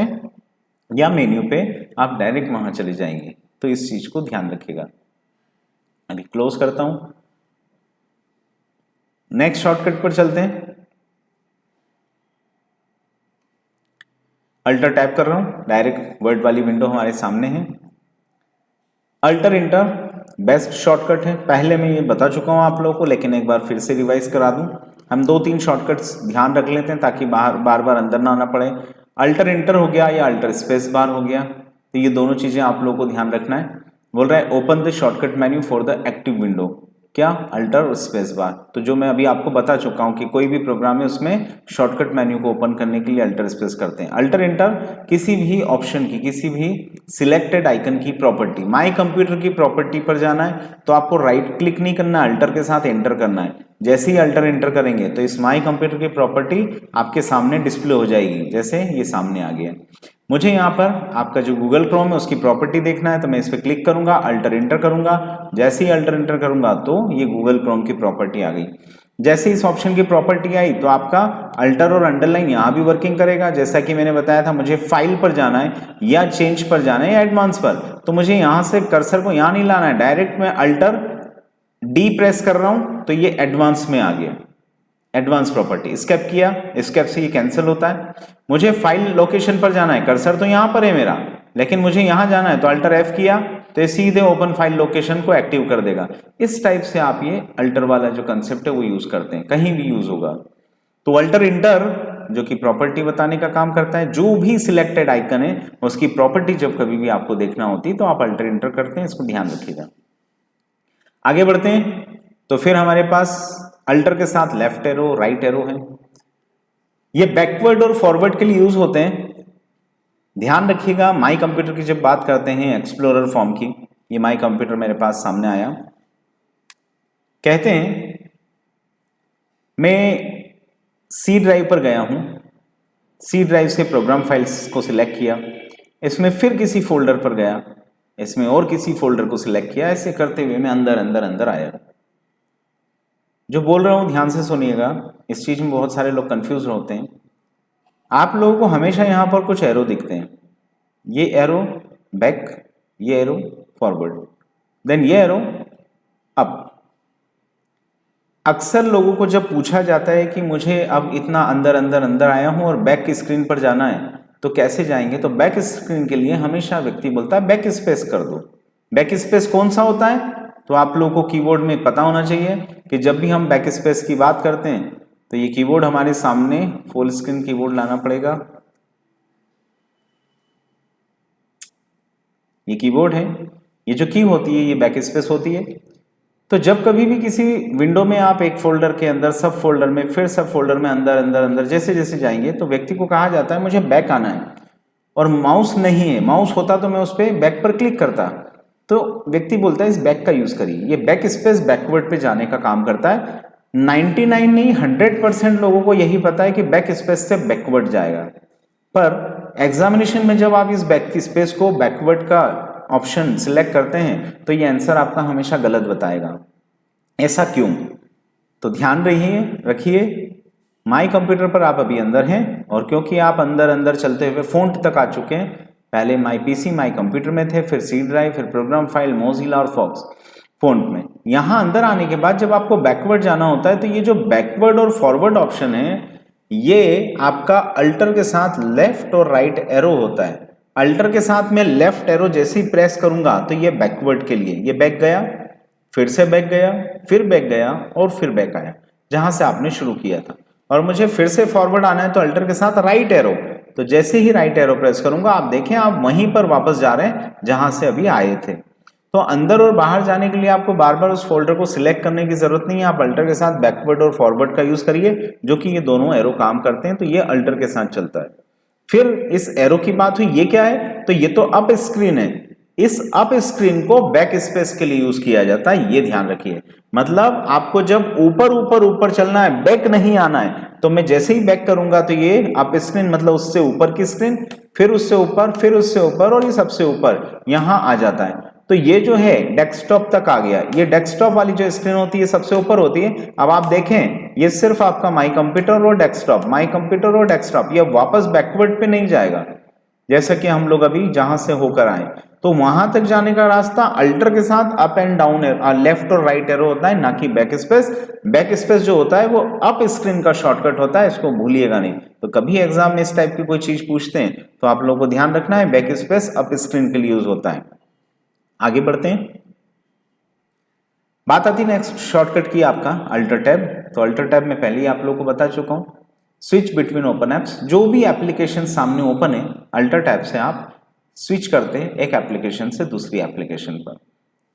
या मेन्यू पे, आप डायरेक्ट वहां चले जाएंगे। तो इस चीज को ध्यान रखिएगा। अभी क्लोज करता हूं, नेक्स्ट शॉर्टकट पर चलते हैं। अल्टर टैप कर रहा हूं, डायरेक्ट वर्ड वाली विंडो हमारे सामने है। अल्टर इंटर बेस्ट शॉर्टकट है, पहले मैं ये बता चुका हूं आप लोगों को, लेकिन एक बार फिर से रिवाइज करा दूं। हम 2-3 शॉर्टकट्स ध्यान रख लेते हैं ताकि बार बार अंदर ना आना पड़े। अल्टर इंटर हो गया या अल्टर स्पेस बार हो गया, तो ये दोनों चीजें आप लोगों को ध्यान रखना है। बोल रहा है open the shortcut menu for the active window, क्या, अल्टर और स्पेस बार। तो जो मैं अभी आपको बता चुका हूं कि कोई भी प्रोग्राम है उसमें शॉर्टकट मेन्यू को ओपन करने के लिए अल्टर स्पेस करते हैं। अल्टर इंटर किसी भी ऑप्शन की, किसी भी सिलेक्टेड आइकन की प्रॉपर्टी, माई कंप्यूटर की प्रॉपर्टी पर जाना है तो आपको राइट क्लिक नहीं करना, अल्टर के साथ एंटर करना है। जैसे ही अल्टर एंटर करेंगे तो इस माई कंप्यूटर की प्रॉपर्टी आपके सामने डिस्प्ले हो जाएगी, जैसे ये सामने आ गया। मुझे यहाँ पर आपका जो गूगल क्रोम है उसकी प्रॉपर्टी देखना है तो मैं इस पर क्लिक करूंगा, अल्टर एंटर करूंगा। जैसे ही अल्टर एंटर करूंगा तो ये गूगल क्रोम की प्रॉपर्टी आ गई। जैसे इस ऑप्शन की प्रॉपर्टी आई तो आपका अल्टर और अंडरलाइन यहाँ भी वर्किंग करेगा। जैसा कि मैंने बताया था, मुझे फाइल पर जाना है या चेंज पर जाना है या एडवांस पर, तो मुझे यहाँ से कर्सर को यहाँ नहीं लाना है, डायरेक्ट मैं अल्टर डी प्रेस कर रहा हूं तो ये एडवांस में आ गया, एडवांस प्रॉपर्टी। स्केप किया, स्केप से ये कैंसिल होता है। मुझे फाइल लोकेशन पर जाना है, कर्सर तो यहां पर है मेरा, लेकिन मुझे यहां जाना है तो अल्टर एफ किया तो ये सीधे ओपन फाइल लोकेशन को एक्टिव कर देगा। इस टाइप से आप ये अल्टर वाला जो कंसेप्ट है वो यूज करते हैं, कहीं भी यूज होगा। तो अल्टर इंटर जो कि प्रॉपर्टी बताने का काम करता है, जो भी सिलेक्टेड आइकन है उसकी प्रॉपर्टी जब कभी भी आपको देखना होती है तो आप अल्टर इंटर करते हैं, इसको ध्यान रखिएगा। आगे बढ़ते हैं तो फिर हमारे पास अल्टर के साथ लेफ्ट एरो, राइट एरो है। ये बैकवर्ड और फॉरवर्ड के लिए यूज होते हैं, ध्यान रखिएगा। माई कंप्यूटर की जब बात करते हैं एक्सप्लोरर फॉर्म की, ये माई कंप्यूटर मेरे पास सामने आया। कहते हैं मैं सी ड्राइव पर गया हूं, सी ड्राइव से प्रोग्राम फाइल्स को सिलेक्ट किया, इसमें फिर किसी फोल्डर पर गया, इसमें और किसी फोल्डर को सिलेक्ट किया, ऐसे करते हुए मैं अंदर अंदर अंदर आया। जो बोल रहा हूं ध्यान से सुनिएगा, इस चीज में बहुत सारे लोग कंफ्यूज होते हैं। आप लोगों को हमेशा यहां पर कुछ एरो दिखते हैं, ये एरो बैक, ये एरो फॉरवर्ड, देन ये एरो अप। अक्सर लोगों को जब पूछा जाता है कि मुझे अब इतना अंदर अंदर अंदर आया हूं और बैक स्क्रीन पर जाना है तो कैसे जाएंगे, तो बैक स्क्रीन के लिए हमेशा व्यक्ति बोलता है बैक स्पेस कर दो। बैक स्पेस कौन सा होता है, तो आप लोगों को कीबोर्ड में पता होना चाहिए कि जब भी हम बैक स्पेस की बात करते हैं तो ये कीबोर्ड हमारे सामने फुल स्क्रीन कीबोर्ड लाना पड़ेगा। ये कीबोर्ड है, ये जो की होती है ये बैक स्पेस होती है। तो जब कभी भी किसी विंडो में आप एक फोल्डर के अंदर, सब फोल्डर में, फिर सब फोल्डर में अंदर अंदर अंदर जैसे जैसे जाएंगे तो व्यक्ति को कहा जाता है मुझे बैक आना है, और माउस नहीं है, माउस होता तो मैं उस पर बैक पर क्लिक करता, तो व्यक्ति बोलता है इस बैक का यूज करिए। ये बैक स्पेस बैकवर्ड पे जाने का काम करता है। 99 नहीं 100% लोगों को यही पता है कि बैक स्पेस से बैकवर्ड जाएगा, पर एग्जामिनेशन में जब आप इस बैक स्पेस को बैकवर्ड का ऑप्शन सिलेक्ट करते हैं तो ये आंसर आपका हमेशा गलत बताएगा। ऐसा क्यों? तो ध्यान रखिए माई कंप्यूटर पर आप अभी अंदर हैं, और क्योंकि आप अंदर अंदर चलते हुए फ़ॉन्ट तक आ चुके हैं, पहले माई पीसी माई कंप्यूटर में थे, फिर सी ड्राइव, फिर प्रोग्राम फाइल, मोजिला और फॉक्स फ़ॉन्ट में। यहाँ अंदर आने के बाद जब आपको बैकवर्ड जाना होता है तो ये जो बैकवर्ड और फॉरवर्ड ऑप्शन है ये आपका अल्टर के साथ लेफ्ट और राइट एरो होता है। अल्टर के साथ मैं लेफ्ट एरो जैसे ही प्रेस करूंगा तो ये बैकवर्ड के लिए, ये बैक गया, फिर से बैक गया, फिर बैक गया और फिर बैक आया जहां से आपने शुरू किया था। और मुझे फिर से फॉरवर्ड आना है तो अल्टर के साथ राइट एरो, तो जैसे ही राइट एरो प्रेस करूंगा आप देखें आप वहीं पर वापस जा रहे हैं जहां से अभी आए थे। तो अंदर और बाहर जाने के लिए आपको बार बार उस फोल्डर को सिलेक्ट करने की जरूरत नहीं है, आप अल्टर के साथ बैकवर्ड और फॉरवर्ड का यूज करिए, जो कि ये दोनों एरो काम करते हैं, तो ये अल्टर के साथ चलता है। फिर इस एरो की बात हुई, ये क्या है? तो ये तो अप स्क्रीन है, इस अप स्क्रीन को बैक स्पेस के लिए यूज किया जाता है, ये ध्यान रखिए। मतलब आपको जब ऊपर ऊपर ऊपर चलना है, बैक नहीं आना है, तो मैं जैसे ही बैक करूंगा तो ये अप स्क्रीन मतलब उससे ऊपर की स्क्रीन, फिर उससे ऊपर, फिर उससे ऊपर और ये सबसे ऊपर यहां आ जाता है। तो ये जो है डेस्कटॉप तक आ गया, ये डेस्कटॉप वाली जो स्क्रीन होती है सबसे ऊपर होती है। अब आप देखें ये सिर्फ आपका माई कंप्यूटर और डेस्कटॉप, माई कंप्यूटर और डेस्कटॉप, ये वापस बैकवर्ड पे नहीं जाएगा। जैसा कि हम लोग अभी जहां से होकर आए, तो वहां तक जाने का रास्ता अल्टर के साथ अप एंड डाउन लेफ्ट और राइट एरो होता है, ना कि बैक स्पेस। बैक स्पेस जो होता है वो अप स्क्रीन का शॉर्टकट होता है, इसको भूलिएगा नहीं। तो कभी एग्जाम में इस टाइप की कोई चीज पूछते हैं तो आप लोगों को ध्यान रखना है बैक स्पेस अप स्क्रीन के लिए यूज होता है। आगे बढ़ते हैं, बात आती है नेक्स्ट शॉर्टकट की आपका अल्टर टैब। तो अल्टर टैब में पहले ही आप लोगों को बता चुका हूं, स्विच बिटवीन ओपन एप्स, जो भी एप्लीकेशन सामने ओपन है अल्टर टैब से आप स्विच करते हैं एक एप्लीकेशन से दूसरी एप्लीकेशन पर।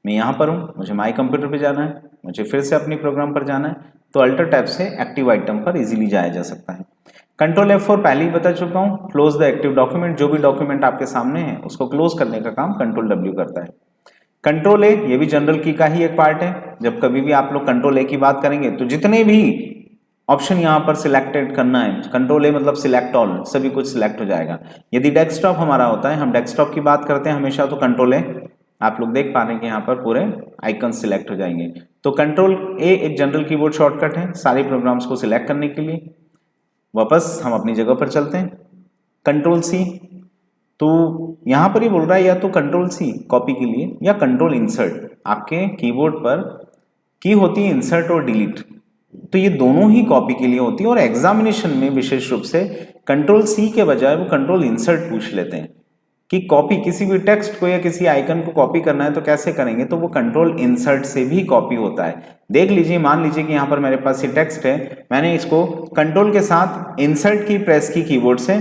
मैं यहां पर हूं, मुझे माई कंप्यूटर पे जाना है, मुझे फिर से अपनी प्रोग्राम पर जाना है, तो अल्टर टैब से एक्टिव आइटम पर इजीली जाया जा सकता है। कंट्रोल F4 पहले ही बता चुका हूं, क्लोज द एक्टिव डॉक्यूमेंट, जो भी डॉक्यूमेंट आपके सामने है उसको क्लोज करने का काम कंट्रोल W करता है। कंट्रोल ए, ये भी जनरल की का ही एक पार्ट है। जब कभी भी आप लोग कंट्रोल ए की बात करेंगे तो जितने भी ऑप्शन यहाँ पर सिलेक्टेड करना है, कंट्रोल ए मतलब सिलेक्ट ऑल, सभी कुछ सिलेक्ट हो जाएगा। यदि डेस्कटॉप हमारा होता है, हम डेस्कटॉप की बात करते हैं हमेशा, तो कंट्रोल ए, आप लोग देख पा रहे हैं कि यहाँ पर पूरे आइकन सिलेक्ट हो जाएंगे। तो कंट्रोल ए एक जनरल कीबोर्ड शॉर्टकट है सारे प्रोग्राम्स को सिलेक्ट करने के लिए। वापस हम अपनी जगह पर चलते हैं, कंट्रोल सी, तो यहां पर ही बोल रहा है या तो कंट्रोल सी कॉपी के लिए या कंट्रोल इंसर्ट। आपके कीबोर्ड पर की होती है इंसर्ट और डिलीट, तो ये दोनों ही कॉपी के लिए होती है। और एग्जामिनेशन में विशेष रूप से कंट्रोल सी के बजाय वो कंट्रोल इंसर्ट पूछ लेते हैं कि कॉपी किसी भी टेक्स्ट को या किसी आइकन को कॉपी करना है तो कैसे करेंगे, तो वो कंट्रोल इंसर्ट से भी कॉपी होता है। देख लीजिए, मान लीजिए कि यहाँ पर मेरे पास ये टेक्स्ट है, मैंने इसको कंट्रोल के साथ इंसर्ट की प्रेस की कीबोर्ड से,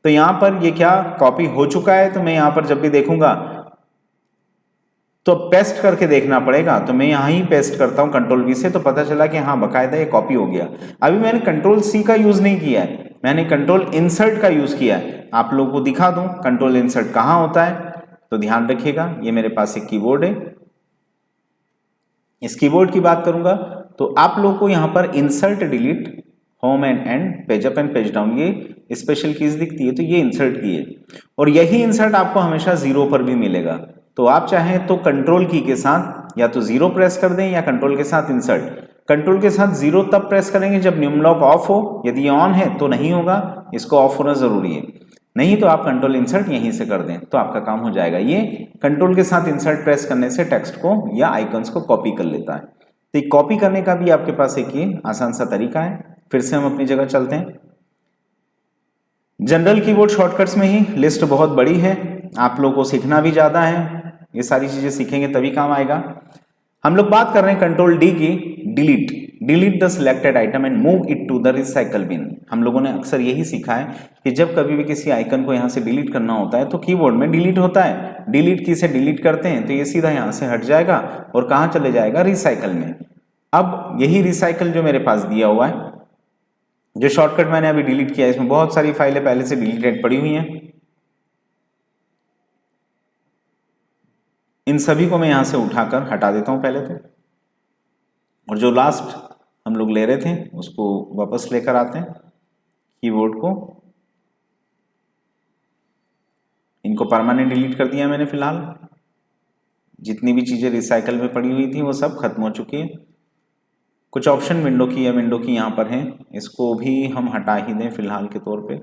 तो यहां पर ये क्या कॉपी हो चुका है। तो मैं यहां पर जब भी देखूंगा तो पेस्ट करके देखना पड़ेगा, तो मैं यहां ही पेस्ट करता हूं कंट्रोल वी से, तो पता चला कि हाँ बकायदा ये कॉपी हो गया। अभी मैंने कंट्रोल सी का यूज नहीं किया है, मैंने कंट्रोल इंसर्ट का यूज किया है। आप लोगों को दिखा दूं कंट्रोल इंसर्ट कहां होता है, तो ध्यान रखिएगा। ये मेरे पास एक कीबोर्ड है, इस कीबोर्ड की बात करूंगा तो आप लोगों को यहां पर insert delete home and and page up and page down ये स्पेशल कीज दिखती है, तो ये इंसर्ट की है। और यही इंसर्ट आपको हमेशा जीरो पर भी मिलेगा। तो आप चाहें तो कंट्रोल की के साथ या तो जीरो प्रेस कर दें या कंट्रोल के साथ इंसर्ट। कंट्रोल के साथ जीरो तब प्रेस करेंगे जब न्यूमलॉक ऑफ हो, यदि ये ऑन है तो नहीं होगा, इसको ऑफ होना जरूरी है। नहीं तो आप कंट्रोल इंसर्ट यहीं से कर दें तो आपका काम हो जाएगा। ये कंट्रोल के साथ इंसर्ट प्रेस करने से टेक्स्ट को या आइकन्स को कॉपी कर लेता है। तो कॉपी करने का भी आपके पास एक ये आसान सा तरीका है। फिर से हम अपनी जगह चलते हैं, जनरल कीबोर्ड शॉर्टकट्स में ही लिस्ट बहुत बड़ी है, आप लोगों को सीखना भी ज्यादा है, ये सारी चीजें सीखेंगे तभी काम आएगा। हम लोग बात कर रहे हैं कंट्रोल डी की, delete, delete the selected item and move it to the recycle bin. हम लोगों ने अक्सर यही सीखा है कि जब कभी भी किसी आइकन को यहाँ से डिलीट करना होता है तो कीबोर्ड में डिलीट होता है, डिलीट की से डिलीट करते हैं तो ये सीधा यहाँ से हट जाएगा और कहाँ चले जाएगा, रिसाइकल में। अब यही रिसाइकल जो मेरे पास दिया हुआ है, जो शॉर्टकट मैंने अभी डिलीट किया है, इसमें बहुत सारी फाइलें पहले से डिलीटेड पड़ी हुई हैं, इन सभी को मैं यहां से उठाकर हटा देता हूं पहले तो। और जो लास्ट हम लोग ले रहे थे उसको वापस लेकर आते हैं कीबोर्ड को। इनको परमानेंट डिलीट कर दिया मैंने फिलहाल। जितनी भी चीज़ें रिसाइकल में पड़ी हुई थी वो सब खत्म हो चुकी है। कुछ ऑप्शन विंडो की या विंडो की यहाँ पर हैं, इसको भी हम हटा ही दें फिलहाल के तौर पे।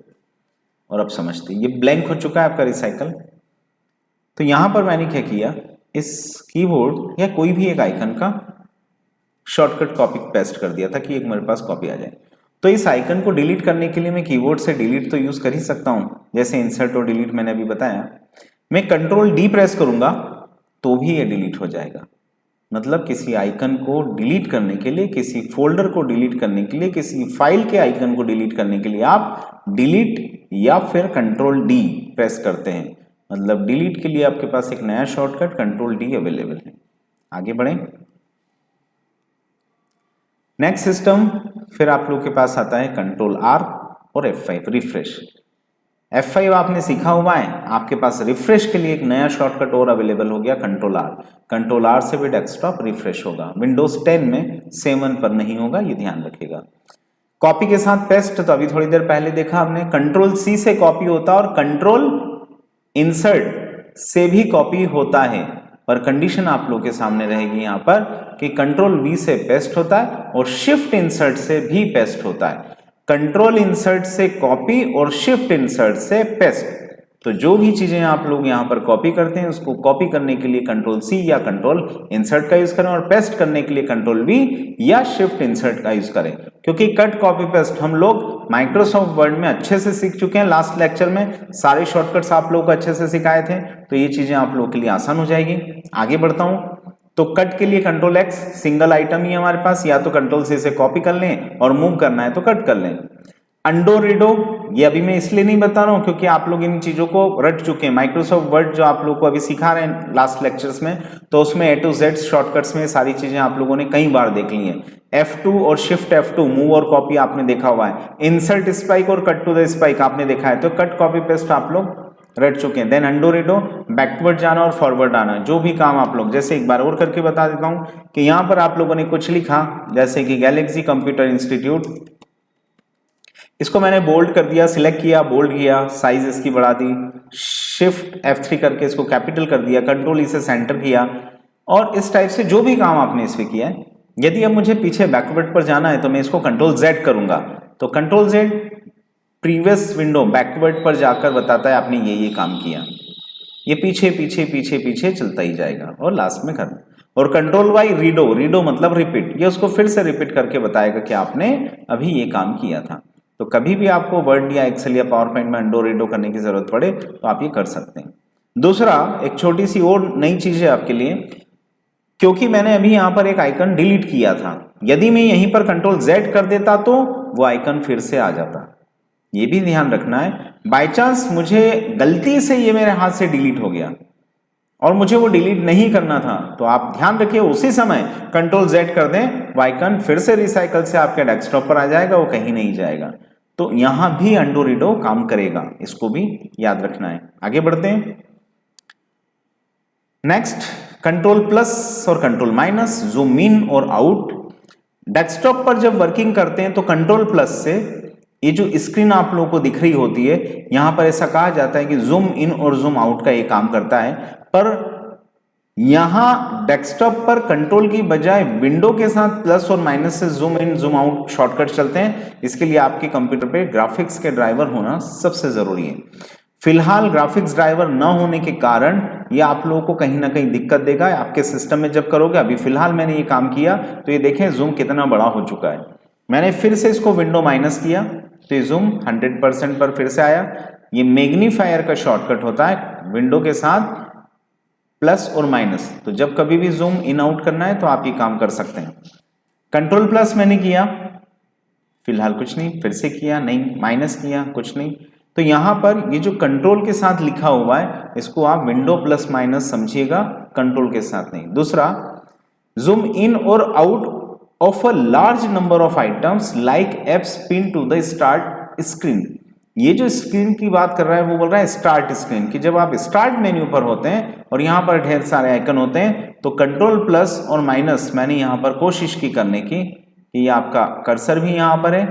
और अब समझते हैं, ये ब्लैंक हो चुका है आपका रिसाइकल। तो यहाँ पर मैंने क्या किया, इस कीबोर्ड या कोई भी एक आइकन का शॉर्टकट कॉपी पेस्ट कर दिया था कि एक मेरे पास कॉपी आ जाए। तो इस आइकन को डिलीट करने के लिए मैं कीबोर्ड से डिलीट तो यूज कर ही सकता हूं, जैसे इंसर्ट और डिलीट मैंने अभी बताया। मैं कंट्रोल डी प्रेस करूंगा तो भी ये डिलीट हो जाएगा। मतलब किसी आइकन को डिलीट करने के लिए, किसी फोल्डर को डिलीट करने के लिए, किसी फाइल के आइकन को डिलीट करने के लिए आप डिलीट या फिर कंट्रोल डी प्रेस करते हैं। मतलब डिलीट के लिए आपके पास एक नया शॉर्टकट कंट्रोल डी अवेलेबल है। आगे बढ़ें। नेक्स्ट सिस्टम फिर आप लोग के पास आता है कंट्रोल आर और F5 रिफ्रेश। F5 आपने सीखा हुआ है, आपके पास रिफ्रेश के लिए एक नया शॉर्टकट और अवेलेबल हो गया कंट्रोल आर। कंट्रोल आर से भी डेस्कटॉप रिफ्रेश होगा। विंडोज 10 में 7 पर नहीं होगा, ये ध्यान रखिएगा। कॉपी के साथ पेस्ट तो अभी थोड़ी देर पहले देखा आपने, कंट्रोल सी से कॉपी होता है और कंट्रोल इंसर्ट से भी कॉपी होता है, पर कंडीशन आप लोग के सामने रहेगी यहाँ पर कि कंट्रोल वी से पेस्ट होता है और शिफ्ट इंसर्ट से भी पेस्ट होता है। कंट्रोल इंसर्ट से कॉपी और शिफ्ट इंसर्ट से पेस्ट। तो जो भी चीजें आप लोग यहाँ पर कॉपी करते हैं उसको कॉपी करने के लिए कंट्रोल सी या कंट्रोल इंसर्ट का यूज करें और पेस्ट करने के लिए कंट्रोल वी या शिफ्ट इंसर्ट का यूज करें। क्योंकि कट कॉपी पेस्ट हम लोग माइक्रोसॉफ्ट वर्ड में अच्छे से सीख चुके हैं। लास्ट लेक्चर में सारे शॉर्टकट्स आप लोग को अच्छे से सिखाए थे, तो ये चीजें आप लोगों के लिए आसान हो जाएगी। आगे बढ़ता हूं। तो कट के लिए कंट्रोल एक्स, सिंगल आइटम ही हमारे पास, या तो कंट्रोल सी से कॉपी कर लें और मूव करना है तो कट कर लें। अंडो रीडो ये अभी मैं इसलिए नहीं बता रहा हूं क्योंकि आप लोग इन चीजों को रट चुके हैं। माइक्रोसॉफ्ट वर्ड जो आप लोग को अभी सिखा रहे हैं लास्ट लेक्चर्स में, तो उसमें A to Z शॉर्टकट्स में सारी चीजें आप लोगों ने कई बार देख ली हैं। F2 और शिफ्ट F2 मूव और कॉपी आपने देखा हुआ है। इंसर्ट स्पाइक और कट टू द स्पाइक आपने देखा है। तो कट कॉपी पेस्ट आप लोग रट चुके हैं। देन अंडो रीडो, बैकवर्ड जाना और फॉरवर्ड आना, जो भी काम आप लोग, जैसे एक बार और करके बता देता हूं कि यहां पर आप लोगों ने कुछ लिखा जैसे कि गैलेक्सी कंप्यूटर इंस्टीट्यूट, इसको मैंने बोल्ड कर दिया, सिलेक्ट किया, बोल्ड किया, साइज इसकी बढ़ा दी, शिफ्ट F3 करके इसको कैपिटल कर दिया, कंट्रोल इसे सेंटर किया, और इस टाइप से जो भी काम आपने इसमें किया है। यदि अब मुझे पीछे बैकवर्ड पर जाना है तो मैं इसको कंट्रोल Z करूंगा, तो control Z previous window backward पर जाकर बताता है आपने ये काम किया। ये पीछे पीछे पीछे पीछे चलता ही जाएगा और लास्ट में खत्म। और कंट्रोल Y रीडो, रीडो मतलब रिपीट, ये उसको फिर से रिपीट करके बताएगा कि आपने अभी ये काम किया था। तो कभी भी आपको वर्ड या एक्सेल या पावर पॉइंट में अंडो रीडो करने की जरूरत पड़े तो आप ये कर सकते हैं। दूसरा एक छोटी सी और नई चीज है आपके लिए, क्योंकि मैंने अभी यहां पर एक आइकन डिलीट किया था, यदि मैं यहीं पर कंट्रोल Z कर देता तो वो आइकन फिर से आ जाता। ये भी ध्यान रखना है। बाय चांस मुझे गलती से ये मेरे हाथ से डिलीट हो गया और मुझे वो डिलीट नहीं करना था, तो आप ध्यान रखिए उसी समय कंट्रोल Z कर दें, वो आइकन फिर से रिसाइकल से आपके डेस्कटॉप पर आ जाएगा, वो कहीं नहीं जाएगा। तो यहां भी अंडो रीडो काम करेगा, इसको भी याद रखना है। आगे बढ़ते हैं। नेक्स्ट कंट्रोल प्लस और कंट्रोल माइनस, जूम इन और आउट। डेस्कटॉप पर जब वर्किंग करते हैं तो कंट्रोल प्लस से ये जो स्क्रीन आप लोगों को दिख रही होती है, यहां पर ऐसा कहा जाता है कि जूम इन और जूम आउट का ये काम करता है, पर यहां डेस्कटॉप पर कंट्रोल की बजाय विंडो के साथ प्लस और माइनस से zoom in zoom out shortcut चलते हैं। इसके लिए आपके कंप्यूटर पे ग्राफिक्स के ड्राइवर होना सबसे जरूरी है। फिलहाल ग्राफिक्स ड्राइवर न होने के कारण ये आप लोगों को कहीं ना कहीं दिक्कत देगा आपके सिस्टम में जब करोगे। अभी फिलहाल मैंने ये काम किया तो ये देखें जूम कितना बड़ा हो चुका है। मैंने फिर से इसको विंडो माइनस किया तो ये जूम 100% पर फिर से आया। ये मैग्नीफायर का शॉर्टकट होता है विंडो के साथ प्लस और माइनस, तो जब कभी भी जूम इन आउट करना है तो आप ये काम कर सकते हैं। कंट्रोल प्लस मैंने किया, फिलहाल कुछ नहीं, फिर से किया नहीं, माइनस किया कुछ नहीं। तो यहां पर ये जो कंट्रोल के साथ लिखा हुआ है इसको आप विंडो प्लस माइनस समझिएगा, कंट्रोल के साथ नहीं। दूसरा, जूम इन और out of a large number of items like apps pin to the start screen. ये जो स्क्रीन की बात कर रहा है वो बोल रहा है स्टार्ट स्क्रीन, कि जब आप स्टार्ट मेन्यू पर होते हैं और यहाँ पर ढेर सारे आइकन होते हैं तो कंट्रोल प्लस और माइनस मैंने यहाँ पर कोशिश की करने की कि ये आपका कर्सर भी यहाँ पर है,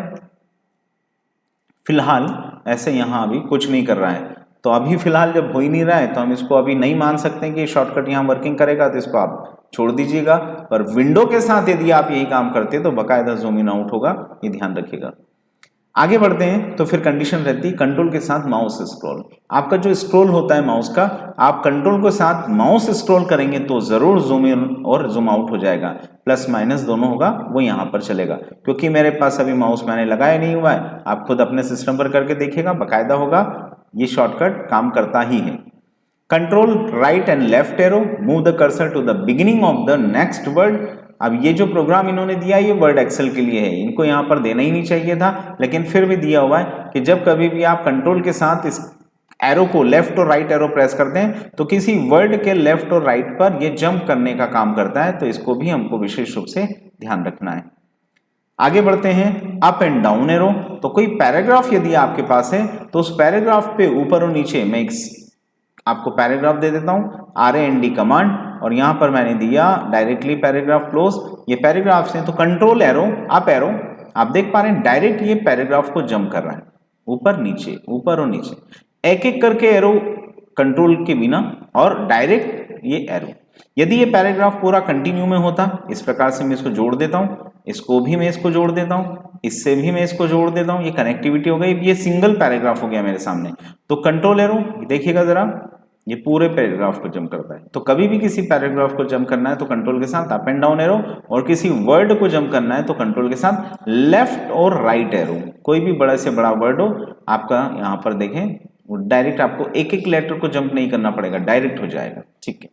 फिलहाल ऐसे यहाँ अभी कुछ नहीं कर रहा है, तो अभी फिलहाल जब हो ही नहीं रहा है तो हम इसको अभी नहीं मान सकते हैं कि शॉर्टकट यहाँ वर्किंग करेगा, तो इसको आप छोड़ दीजिएगा। पर विंडो के साथ यदि आप यही काम करते तो बाकायदा जूम इन आउट होगा, ये ध्यान रखिएगा। आगे बढ़ते हैं तो फिर कंडीशन रहती है कंट्रोल के साथ माउस स्क्रॉल। आपका जो स्क्रॉल होता है माउस का, आप कंट्रोल के साथ माउस स्क्रॉल करेंगे तो जरूर जूम इन और जूम आउट हो जाएगा, प्लस माइनस दोनों होगा, वो यहां पर चलेगा। क्योंकि मेरे पास अभी माउस मैंने लगाया नहीं हुआ है, आप खुद अपने सिस्टम पर करके देखिएगा, बाकायदा होगा, ये शॉर्टकट काम करता ही है। Control right and left arrow move the cursor to the beginning of the next word. अब ये जो प्रोग्राम इन्होंने दिया ये वर्ड एक्सेल के लिए है, इनको यहाँ पर देना ही नहीं चाहिए था, लेकिन फिर भी दिया हुआ है कि जब कभी भी आप कंट्रोल के साथ इस एरो को लेफ्ट और राइट एरो प्रेस करते हैं तो किसी वर्ड के लेफ्ट और राइट पर ये जंप करने का काम करता है, तो इसको भी हमको विशेष रूप से ध्यान रखना है। आगे बढ़ते हैं अप एंड डाउन एरो। तो कोई पैराग्राफ यदि आपके पास है तो उस पैराग्राफ पे ऊपर और नीचे मैं आपको पैराग्राफ दे देता हूं, RAND कमांड, और यहां पर मैंने दिया डायरेक्टली पैराग्राफ क्लोज। ये पैराग्राफ्स हैं तो कंट्रोल एरो अप एरो, आप देख पा रहे हैं डायरेक्ट ये पैराग्राफ को जंप कर रहा है, ऊपर नीचे ऊपर और नीचे, एक एक करके एरो कंट्रोल के बिना और डायरेक्ट ये एरो। यदि ये पैराग्राफ पूरा कंटिन्यू में होता, इस प्रकार से मैं इसको जोड़ देता हूं, इसको भी मैं इसको जोड़ देता हूं, इससे भी मैं इसको जोड़ देता हूं, ये कनेक्टिविटी हो गई, ये सिंगल पैराग्राफ हो गया मेरे सामने। तो कंट्रोल एरो देखिएगा जरा, ये पूरे पैराग्राफ को जंप करता है। तो कभी भी किसी पैराग्राफ को जंप करना है तो कंट्रोल के साथ अप एंड डाउन एरो, और किसी वर्ड को जंप करना है तो कंट्रोल के साथ लेफ्ट और राइट एरो। कोई भी बड़ा से बड़ा वर्ड हो आपका यहां पर देखें, वो डायरेक्ट आपको एक एक लेटर को जंप नहीं करना पड़ेगा, डायरेक्ट हो जाएगा। ठीक है,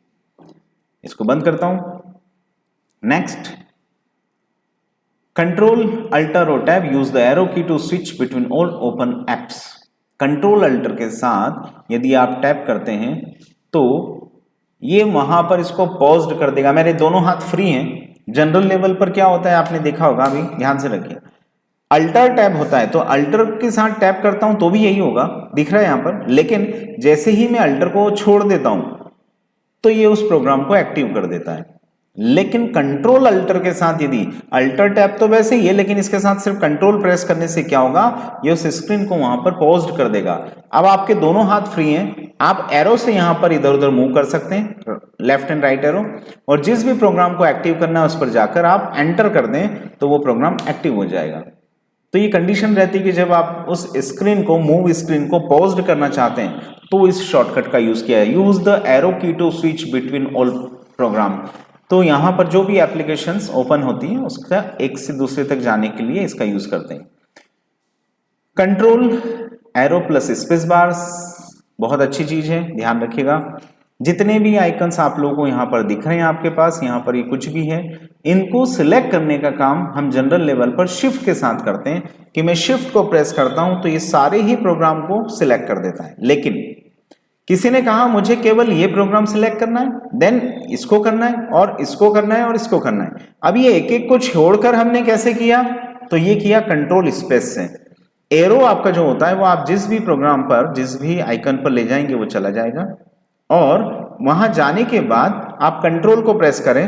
इसको बंद करता हूं। नेक्स्ट, कंट्रोल अल्टर और tab use the arrow key to switch between all open apps. Control alter के साथ यदि आप टैप करते हैं तो ये वहां पर इसको पॉज्ड कर देगा। मेरे दोनों हाथ फ्री हैं। जनरल लेवल पर क्या होता है आपने देखा होगा, अभी ध्यान से रखिए, अल्टर टैब होता है तो अल्टर के साथ टैप करता हूं तो भी यही होगा, दिख रहा है यहां पर, लेकिन जैसे ही मैं अल्टर को छोड़ देता हूं तो ये उस प्रोग्राम को एक्टिव कर देता है। लेकिन कंट्रोल अल्टर के साथ यदि अल्टर टैप तो वैसे ही है, लेकिन इसके साथ सिर्फ कंट्रोल प्रेस करने से क्या होगा, ये उस स्क्रीन को वहां पर पॉज्ड कर देगा। अब आपके दोनों हाथ फ्री हैं, आप एरो से यहां पर इधर उधर मूव कर सकते हैं, लेफ्ट एंड राइट एरो, और जिस भी प्रोग्राम को एक्टिव करना है उस पर जाकर आप एंटर कर दें तो वो प्रोग्राम एक्टिव हो जाएगा। तो ये कंडीशन रहती है कि जब आप उस स्क्रीन को मूव स्क्रीन को पॉज्ड करना चाहते हैं तो इस शॉर्टकट का यूज किया है, use the arrow key to switch between all program. तो यहां पर जो भी एप्लीकेशंस ओपन होती हैं उसका एक से दूसरे तक जाने के लिए इसका यूज करते हैं। Control arrow plus space bar बहुत अच्छी चीज है, ध्यान रखिएगा। जितने भी आइकन्स आप लोगों को यहां पर दिख रहे हैं आपके पास, यहां पर ये कुछ भी है, इनको सिलेक्ट करने का काम हम जनरल लेवल पर शिफ्ट के साथ करते हैं कि मैं शिफ्ट को प्रेस करता हूं तो ये सारे ही प्रोग्राम को सिलेक्ट कर देता है। लेकिन किसी ने कहा मुझे केवल ये प्रोग्राम सिलेक्ट करना है, देन इसको करना है और इसको करना है और इसको करना है। अब ये एक एक को छोड़कर हमने कैसे किया, तो ये किया कंट्रोल स्पेस से। एरो आपका जो होता है वो आप जिस भी प्रोग्राम पर जिस भी आइकन पर ले जाएंगे वो चला जाएगा, और वहां जाने के बाद आप कंट्रोल को प्रेस करें,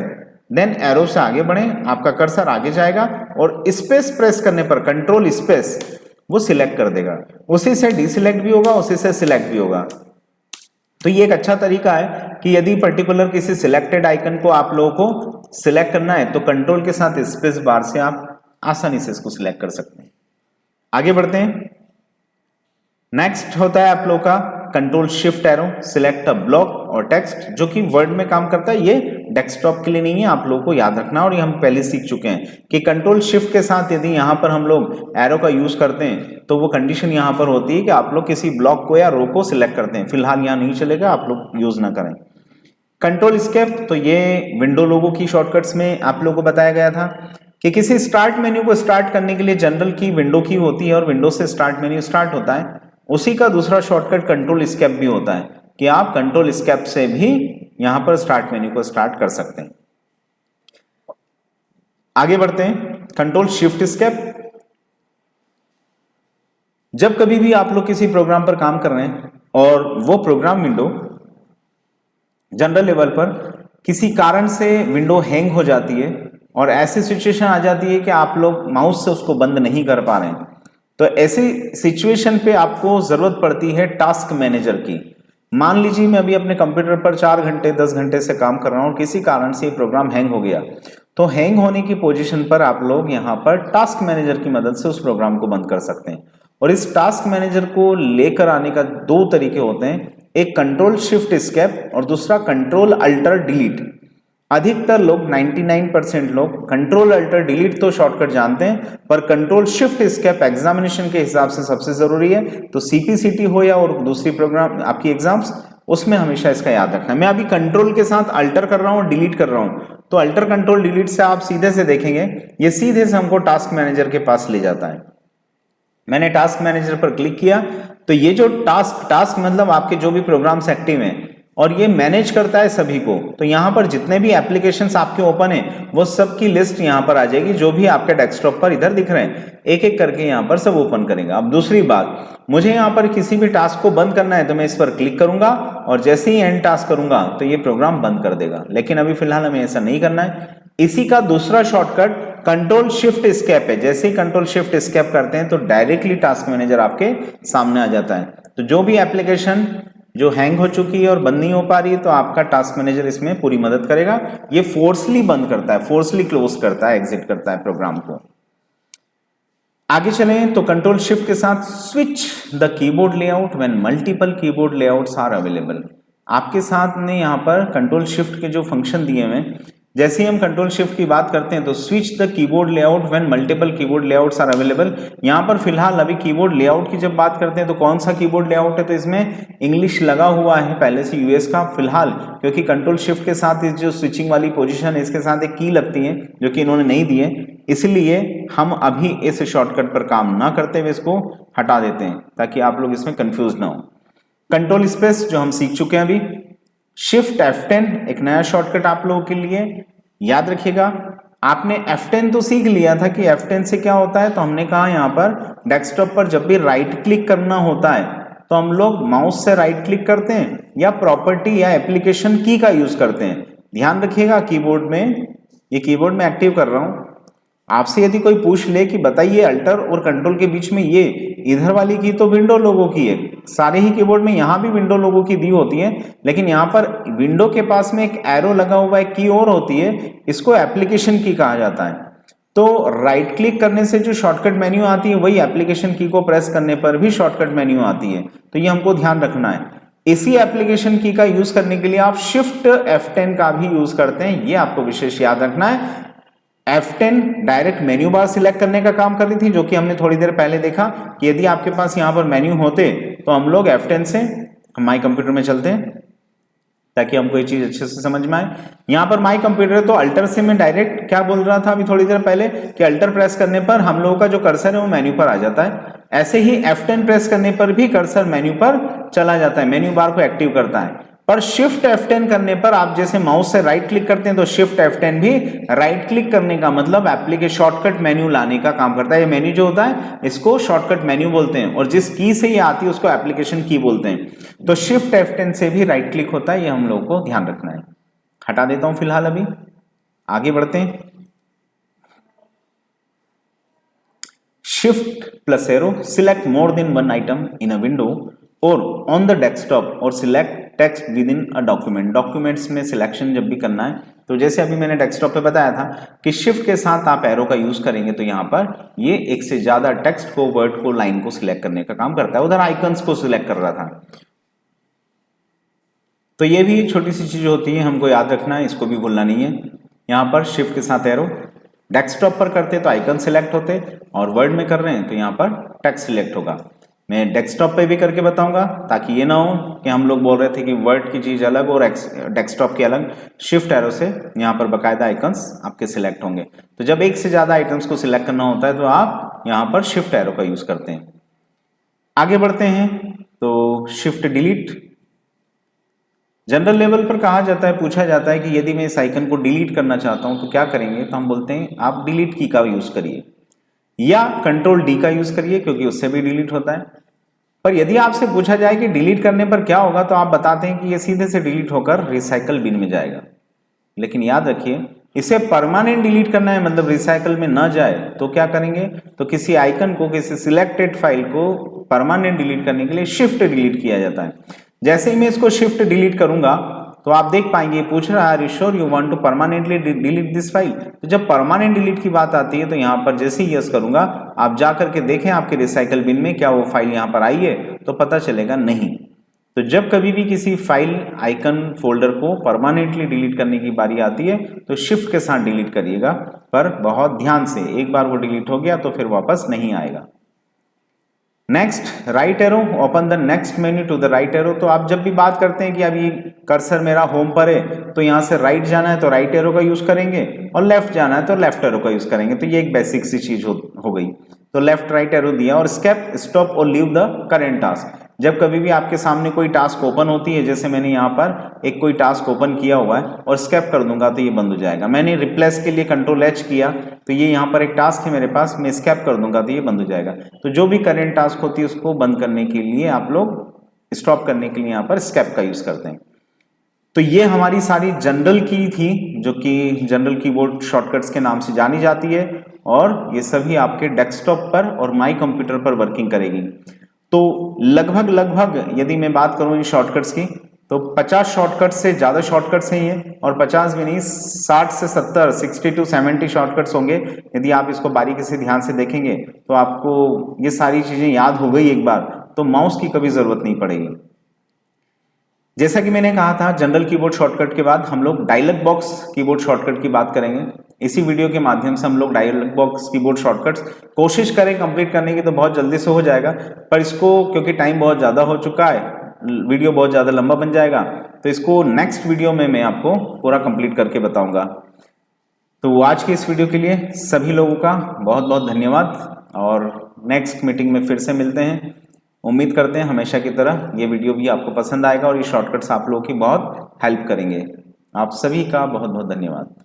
देन एरो से आगे बढ़ें, आपका कर्सर आगे जाएगा और स्पेस प्रेस करने पर कंट्रोल स्पेस वो सिलेक्ट कर देगा। उसी से डिसिलेक्ट भी होगा, उसी से सिलेक्ट भी होगा। तो ये एक अच्छा तरीका है कि यदि पर्टिकुलर किसी सिलेक्टेड आइकन को आप लोगों को सिलेक्ट करना है तो कंट्रोल के साथ स्पेस बार से आप आसानी से इसको सिलेक्ट कर सकते हैं। आगे बढ़ते हैं। नेक्स्ट होता है आप लोगों का control shift arrow, select a block और टेक्स्ट, जो कि वर्ड में काम करता है। ये डेस्कटॉप के लिए नहीं है, आप लोगों को याद रखना, और ये हम पहले सीख चुके हैं कि कंट्रोल शिफ्ट के साथ यदि यहां पर हम लोग एरो का यूज करते हैं तो वो कंडीशन यहां पर होती है कि आप लोग किसी ब्लॉक को या रो को सिलेक्ट करते हैं। फिलहाल यहां नहीं चलेगा, आप लोग यूज ना करें। कंट्रोल एस्केप, तो ये विंडो लोगो की शॉर्टकट्स में आप लोगों को बताया गया था कि किसी स्टार्ट मेन्यू को स्टार्ट करने के लिए जनरल की विंडो की होती है और विंडो से स्टार्ट मेन्यू स्टार्ट होता है। उसी का दूसरा शॉर्टकट कंट्रोल एस्केप भी होता है कि आप कंट्रोल एस्केप से भी यहां पर स्टार्ट मेन्यू को स्टार्ट कर सकते हैं। आगे बढ़ते हैं। कंट्रोल शिफ्ट एस्केप, जब कभी भी आप लोग किसी प्रोग्राम पर काम कर रहे हैं और वो प्रोग्राम विंडो जनरल लेवल पर किसी कारण से विंडो हैंग हो जाती है और ऐसी सिचुएशन आ जाती है कि आप लोग माउस से उसको बंद नहीं कर पा रहे हैं, तो ऐसी सिचुएशन पे आपको जरूरत पड़ती है टास्क मैनेजर की। मान लीजिए मैं अभी अपने कंप्यूटर पर 4 घंटे 10 घंटे से काम कर रहा हूँ, किसी कारण से ये प्रोग्राम हैंग हो गया, तो हैंग होने की पोजीशन पर आप लोग यहाँ पर टास्क मैनेजर की मदद से उस प्रोग्राम को बंद कर सकते हैं। और इस टास्क मैनेजर को लेकर आने का 2 तरीके होते हैं, एक कंट्रोल शिफ्ट एस्केप और दूसरा कंट्रोल अल्टर डिलीट। अधिकतर लोग 99% लोग कंट्रोल अल्टर डिलीट तो शॉर्टकट जानते हैं, पर कंट्रोल शिफ्ट एस्केप एग्जामिनेशन के हिसाब से सबसे जरूरी है। तो सीपीसीटी हो या और दूसरी प्रोग्राम आपकी एग्जाम्स, उसमें हमेशा इसका याद रखना है। मैं अभी कंट्रोल के साथ अल्टर कर रहा हूं, डिलीट कर रहा हूं, तो अल्टर कंट्रोल डिलीट से आप सीधे से देखेंगे ये सीधे से हमको टास्क मैनेजर के पास ले जाता है। मैंने टास्क मैनेजर पर क्लिक किया तो ये जो टास्क मतलब आपके जो भी प्रोग्राम्स एक्टिव हैं और ये मैनेज करता है सभी को। तो यहां पर जितने भी एप्लीकेशंस आपके ओपन हैं वो सब की लिस्ट यहां पर आ जाएगी, जो भी आपके डेस्कटॉप पर इधर दिख रहे हैं एक एक करके यहां पर सब ओपन करेगा। अब दूसरी बात, मुझे यहां पर किसी भी टास्क को बंद करना है तो मैं इस पर क्लिक करूंगा और जैसे ही एंड टास्क करूंगा तो ये प्रोग्राम बंद कर देगा। लेकिन अभी फिलहाल हमें ऐसा नहीं करना है। इसी का दूसरा शॉर्टकट कंट्रोल शिफ्ट एस्केप है। जैसे ही कंट्रोल शिफ्ट एस्केप करते हैं तो डायरेक्टली टास्क मैनेजर आपके सामने आ जाता है। तो जो भी एप्लीकेशन जो हैंग हो चुकी है और बंद नहीं हो पा रही है तो आपका टास्क मैनेजर इसमें पूरी मदद करेगा। ये फोर्सली बंद करता है, फोर्सली क्लोज करता है, एग्जिट करता है प्रोग्राम को। आगे चलें तो कंट्रोल शिफ्ट के साथ switch the keyboard layout when multiple keyboard layouts are available. आपके साथ ने यहाँ पर कंट्रोल शिफ्ट के जो फंक्शन दिए हुए हैं, जैसे ही हम कंट्रोल शिफ्ट की बात करते हैं तो switch the keyboard layout when multiple keyboard layouts are available. यहां पर फिलहाल अभी कीबोर्ड लेआउट की जब बात करते हैं तो कौन सा कीबोर्ड लेआउट है, तो इसमें इंग्लिश लगा हुआ है पहले से यूएस का फिलहाल, क्योंकि कंट्रोल शिफ्ट के साथ इस जो स्विचिंग वाली पोजीशन है इसके साथ एक की लगती है जो कि इन्होंने नहीं दी है, इसलिए हम अभी इस शॉर्टकट पर काम ना करते हुए इसको हटा देते हैं ताकि आप लोग इसमें कंफ्यूज ना हो। कंट्रोल स्पेस जो हम सीख चुके हैं अभी। शिफ्ट F10 एक नया शॉर्टकट आप लोगों के लिए, याद रखिएगा। आपने F10 तो सीख लिया था कि F10 से क्या होता है, तो हमने कहा यहां पर डेस्कटॉप पर जब भी राइट क्लिक करना होता है तो हम लोग माउस से राइट क्लिक करते हैं या प्रॉपर्टी या एप्लीकेशन की का यूज करते हैं। ध्यान रखिएगा कीबोर्ड में, ये कीबोर्ड में एक्टिव कर रहा हूं। आपसे यदि कोई पूछ ले कि बताइए अल्टर और कंट्रोल के बीच में ये इधर वाली की तो विंडो लोगो की है, सारे ही कीबोर्ड में यहां भी विंडो लोगो की दी होती है, लेकिन यहां पर विंडो के पास में एक एरो लगा हुआ एक की और होती है, इसको एप्लीकेशन की कहा जाता है। तो राइट क्लिक करने से जो शॉर्टकट मेन्यू आती है वही एप्लीकेशन की को प्रेस करने पर भी शॉर्टकट मेन्यू आती है, तो ये हमको ध्यान रखना है। इसी एप्लीकेशन की का यूज करने के लिए आप शिफ्ट F10 का भी यूज करते हैं, ये आपको विशेष याद रखना है। F10 direct menu bar select करने का काम कर रही थी, जो कि हमने थोड़ी देर पहले देखा कि यदि आपके पास यहां पर मेन्यू होते तो हम लोग F10 से माई कंप्यूटर में चलते हैं ताकि हमको ये चीज अच्छे से समझ में आए। यहां पर माई कंप्यूटर तो अल्टर से मैं डायरेक्ट क्या बोल रहा था अभी थोड़ी देर पहले कि अल्टर प्रेस करने पर हम लोगों का जो कर्सर है वो मेन्यू पर आ जाता है। ऐसे ही F10 प्रेस करने पर भी कर्सर मेन्यू पर चला जाता है, मेन्यू बार को एक्टिव करता है। पर शिफ्ट F10 करने पर आप जैसे माउस से राइट क्लिक करते हैं तो शिफ्ट F10 भी राइट क्लिक करने का मतलब एप्लीकेशन शॉर्टकट मेन्यू लाने का काम करता है। ये मेन्यू जो होता है इसको शॉर्टकट मेन्यू बोलते हैं और जिस की से ये आती है उसको एप्लीकेशन की बोलते हैं। तो शिफ्ट F10 से भी राइट क्लिक होता है, ये हम लोग को ध्यान रखना है। हटा देता हूं फिलहाल, अभी आगे बढ़ते हैं। Shift plus arrow select more than one item इन अ विंडो और ऑन द डेस्कटॉप और select text with in a document. Documents में सिलेक्शन जब भी करना है तो जैसे अभी मैंने डेस्कटॉप पे बताया था कि शिफ्ट के साथ आप एरो का यूज करेंगे तो यहाँ पर ये एक से ज्यादा टेक्स्ट को, वर्ड को, लाइन को सिलेक्ट करने का काम करता है। उधर आइकन्स को सिलेक्ट कर रहा था, तो ये भी एक छोटी सी चीज होती है, हमको याद रखना है, इसको भी भूलना नहीं है। यहाँ पर शिफ्ट के साथ एरो, डेस्कटॉप पर करते तो आइकन सिलेक्ट होते और वर्ड में कर रहे हैं तो यहाँ पर टेक्स्ट सिलेक्ट होगा। मैं डेस्कटॉप पे भी करके बताऊंगा ताकि ये ना हो कि हम लोग बोल रहे थे कि वर्ड की चीज अलग और डेस्कटॉप की अलग। शिफ्ट एरो से यहाँ पर बकायदा आइकन्स आपके सिलेक्ट होंगे। तो जब एक से ज्यादा आइकन्स को सिलेक्ट करना होता है तो आप यहाँ पर शिफ्ट एरो का यूज करते हैं। आगे बढ़ते हैं तो शिफ्ट डिलीट। जनरल लेवल पर कहा जाता है, पूछा जाता है कि यदि मैं इस आइकन को डिलीट करना चाहता हूं तो क्या करेंगे, तो हम बोलते हैं आप डिलीट की का यूज करिए या कंट्रोल डी का यूज करिए क्योंकि उससे भी डिलीट होता है। पर यदि आपसे पूछा जाए कि डिलीट करने पर क्या होगा तो आप बताते हैं कि ये सीधे से डिलीट होकर रिसाइकल बिन में जाएगा। लेकिन याद रखिए इसे परमानेंट डिलीट करना है, मतलब रिसाइकल में ना जाए, तो क्या करेंगे, तो किसी आइकन को, किसी सिलेक्टेड फाइल को परमानेंट डिलीट करने के लिए शिफ्ट डिलीट किया जाता है। जैसे ही मैं इसको शिफ्ट डिलीट करूंगा तो आप देख पाएंगे पूछ रहा है sure you want to permanently delete this file. तो जब परमानेंट डिलीट की बात आती है तो यहाँ पर जैसे ही यस करूंगा, आप जा करके देखें आपके रिसाइकल बिन में क्या वो फाइल यहाँ पर आई है, तो पता चलेगा नहीं। तो जब कभी भी किसी फाइल, आइकन, फोल्डर को परमानेंटली डिलीट करने की बारी आती है तो शिफ्ट के साथ डिलीट करिएगा, पर बहुत ध्यान से, एक बार वो डिलीट हो गया तो फिर वापस नहीं आएगा। Next, right arrow, open the next menu to the right arrow. तो आप जब भी बात करते हैं कि अभी कर्सर मेरा होम पर है तो यहाँ से राइट जाना है तो राइट एरो का यूज करेंगे, और लेफ्ट जाना है तो लेफ्ट एरो का यूज करेंगे। तो ये एक बेसिक सी चीज हो गई। तो लेफ्ट राइट एरो दिया, और स्केप, स्टॉप और लीव द करेंट टास्क। जब कभी भी आपके सामने कोई टास्क ओपन होती है, जैसे मैंने यहाँ पर एक कोई टास्क ओपन किया हुआ है और स्केप कर दूंगा तो ये बंद हो जाएगा। मैंने रिप्लेस के लिए कंट्रोल एच किया तो ये यहाँ पर एक टास्क है मेरे पास, मैं स्केप कर दूंगा तो ये बंद हो जाएगा। तो जो भी करेंट टास्क होती है उसको बंद करने के लिए आप लोग, स्टॉप करने के लिए यहाँ पर स्केप का यूज करते हैं। तो ये हमारी सारी जनरल की थी, जो कि जनरल कीबोर्ड शॉर्टकट्स के नाम से जानी जाती है, और ये सभी आपके डेस्कटॉप पर और माई कंप्यूटर पर वर्किंग करेगी। तो लगभग यदि मैं बात करूं इन शॉर्टकट्स की, तो 50 शॉर्टकट्स से ज्यादा शॉर्टकट्स हैं ये, और 50 भी नहीं, 60 से 70, 60 to 70 शॉर्टकट्स होंगे। यदि आप इसको बारीकी से ध्यान से देखेंगे तो आपको ये सारी चीजें याद हो गई एक बार, तो माउस की कभी जरूरत नहीं पड़ेगी। जैसा कि मैंने कहा था, जनरल कीबोर्ड शॉर्टकट के बाद हम लोग डायलॉग बॉक्स कीबोर्ड शॉर्टकट की बात करेंगे। इसी वीडियो के माध्यम से हम लोग डायलॉग बॉक्स कीबोर्ड शॉर्टकट्स कोशिश करें कंप्लीट करने की, तो बहुत जल्दी से हो जाएगा, पर इसको क्योंकि टाइम बहुत ज़्यादा हो चुका है, वीडियो बहुत ज़्यादा लंबा बन जाएगा, तो इसको नेक्स्ट वीडियो में मैं आपको पूरा कंप्लीट करके बताऊंगा। तो आज की इस वीडियो के लिए सभी लोगों का बहुत बहुत धन्यवाद, और नेक्स्ट मीटिंग में फिर से मिलते हैं। उम्मीद करते हैं हमेशा की तरह ये वीडियो भी आपको पसंद आएगा और ये शॉर्टकट्स आप लोगों की बहुत हेल्प करेंगे। आप सभी का बहुत बहुत धन्यवाद।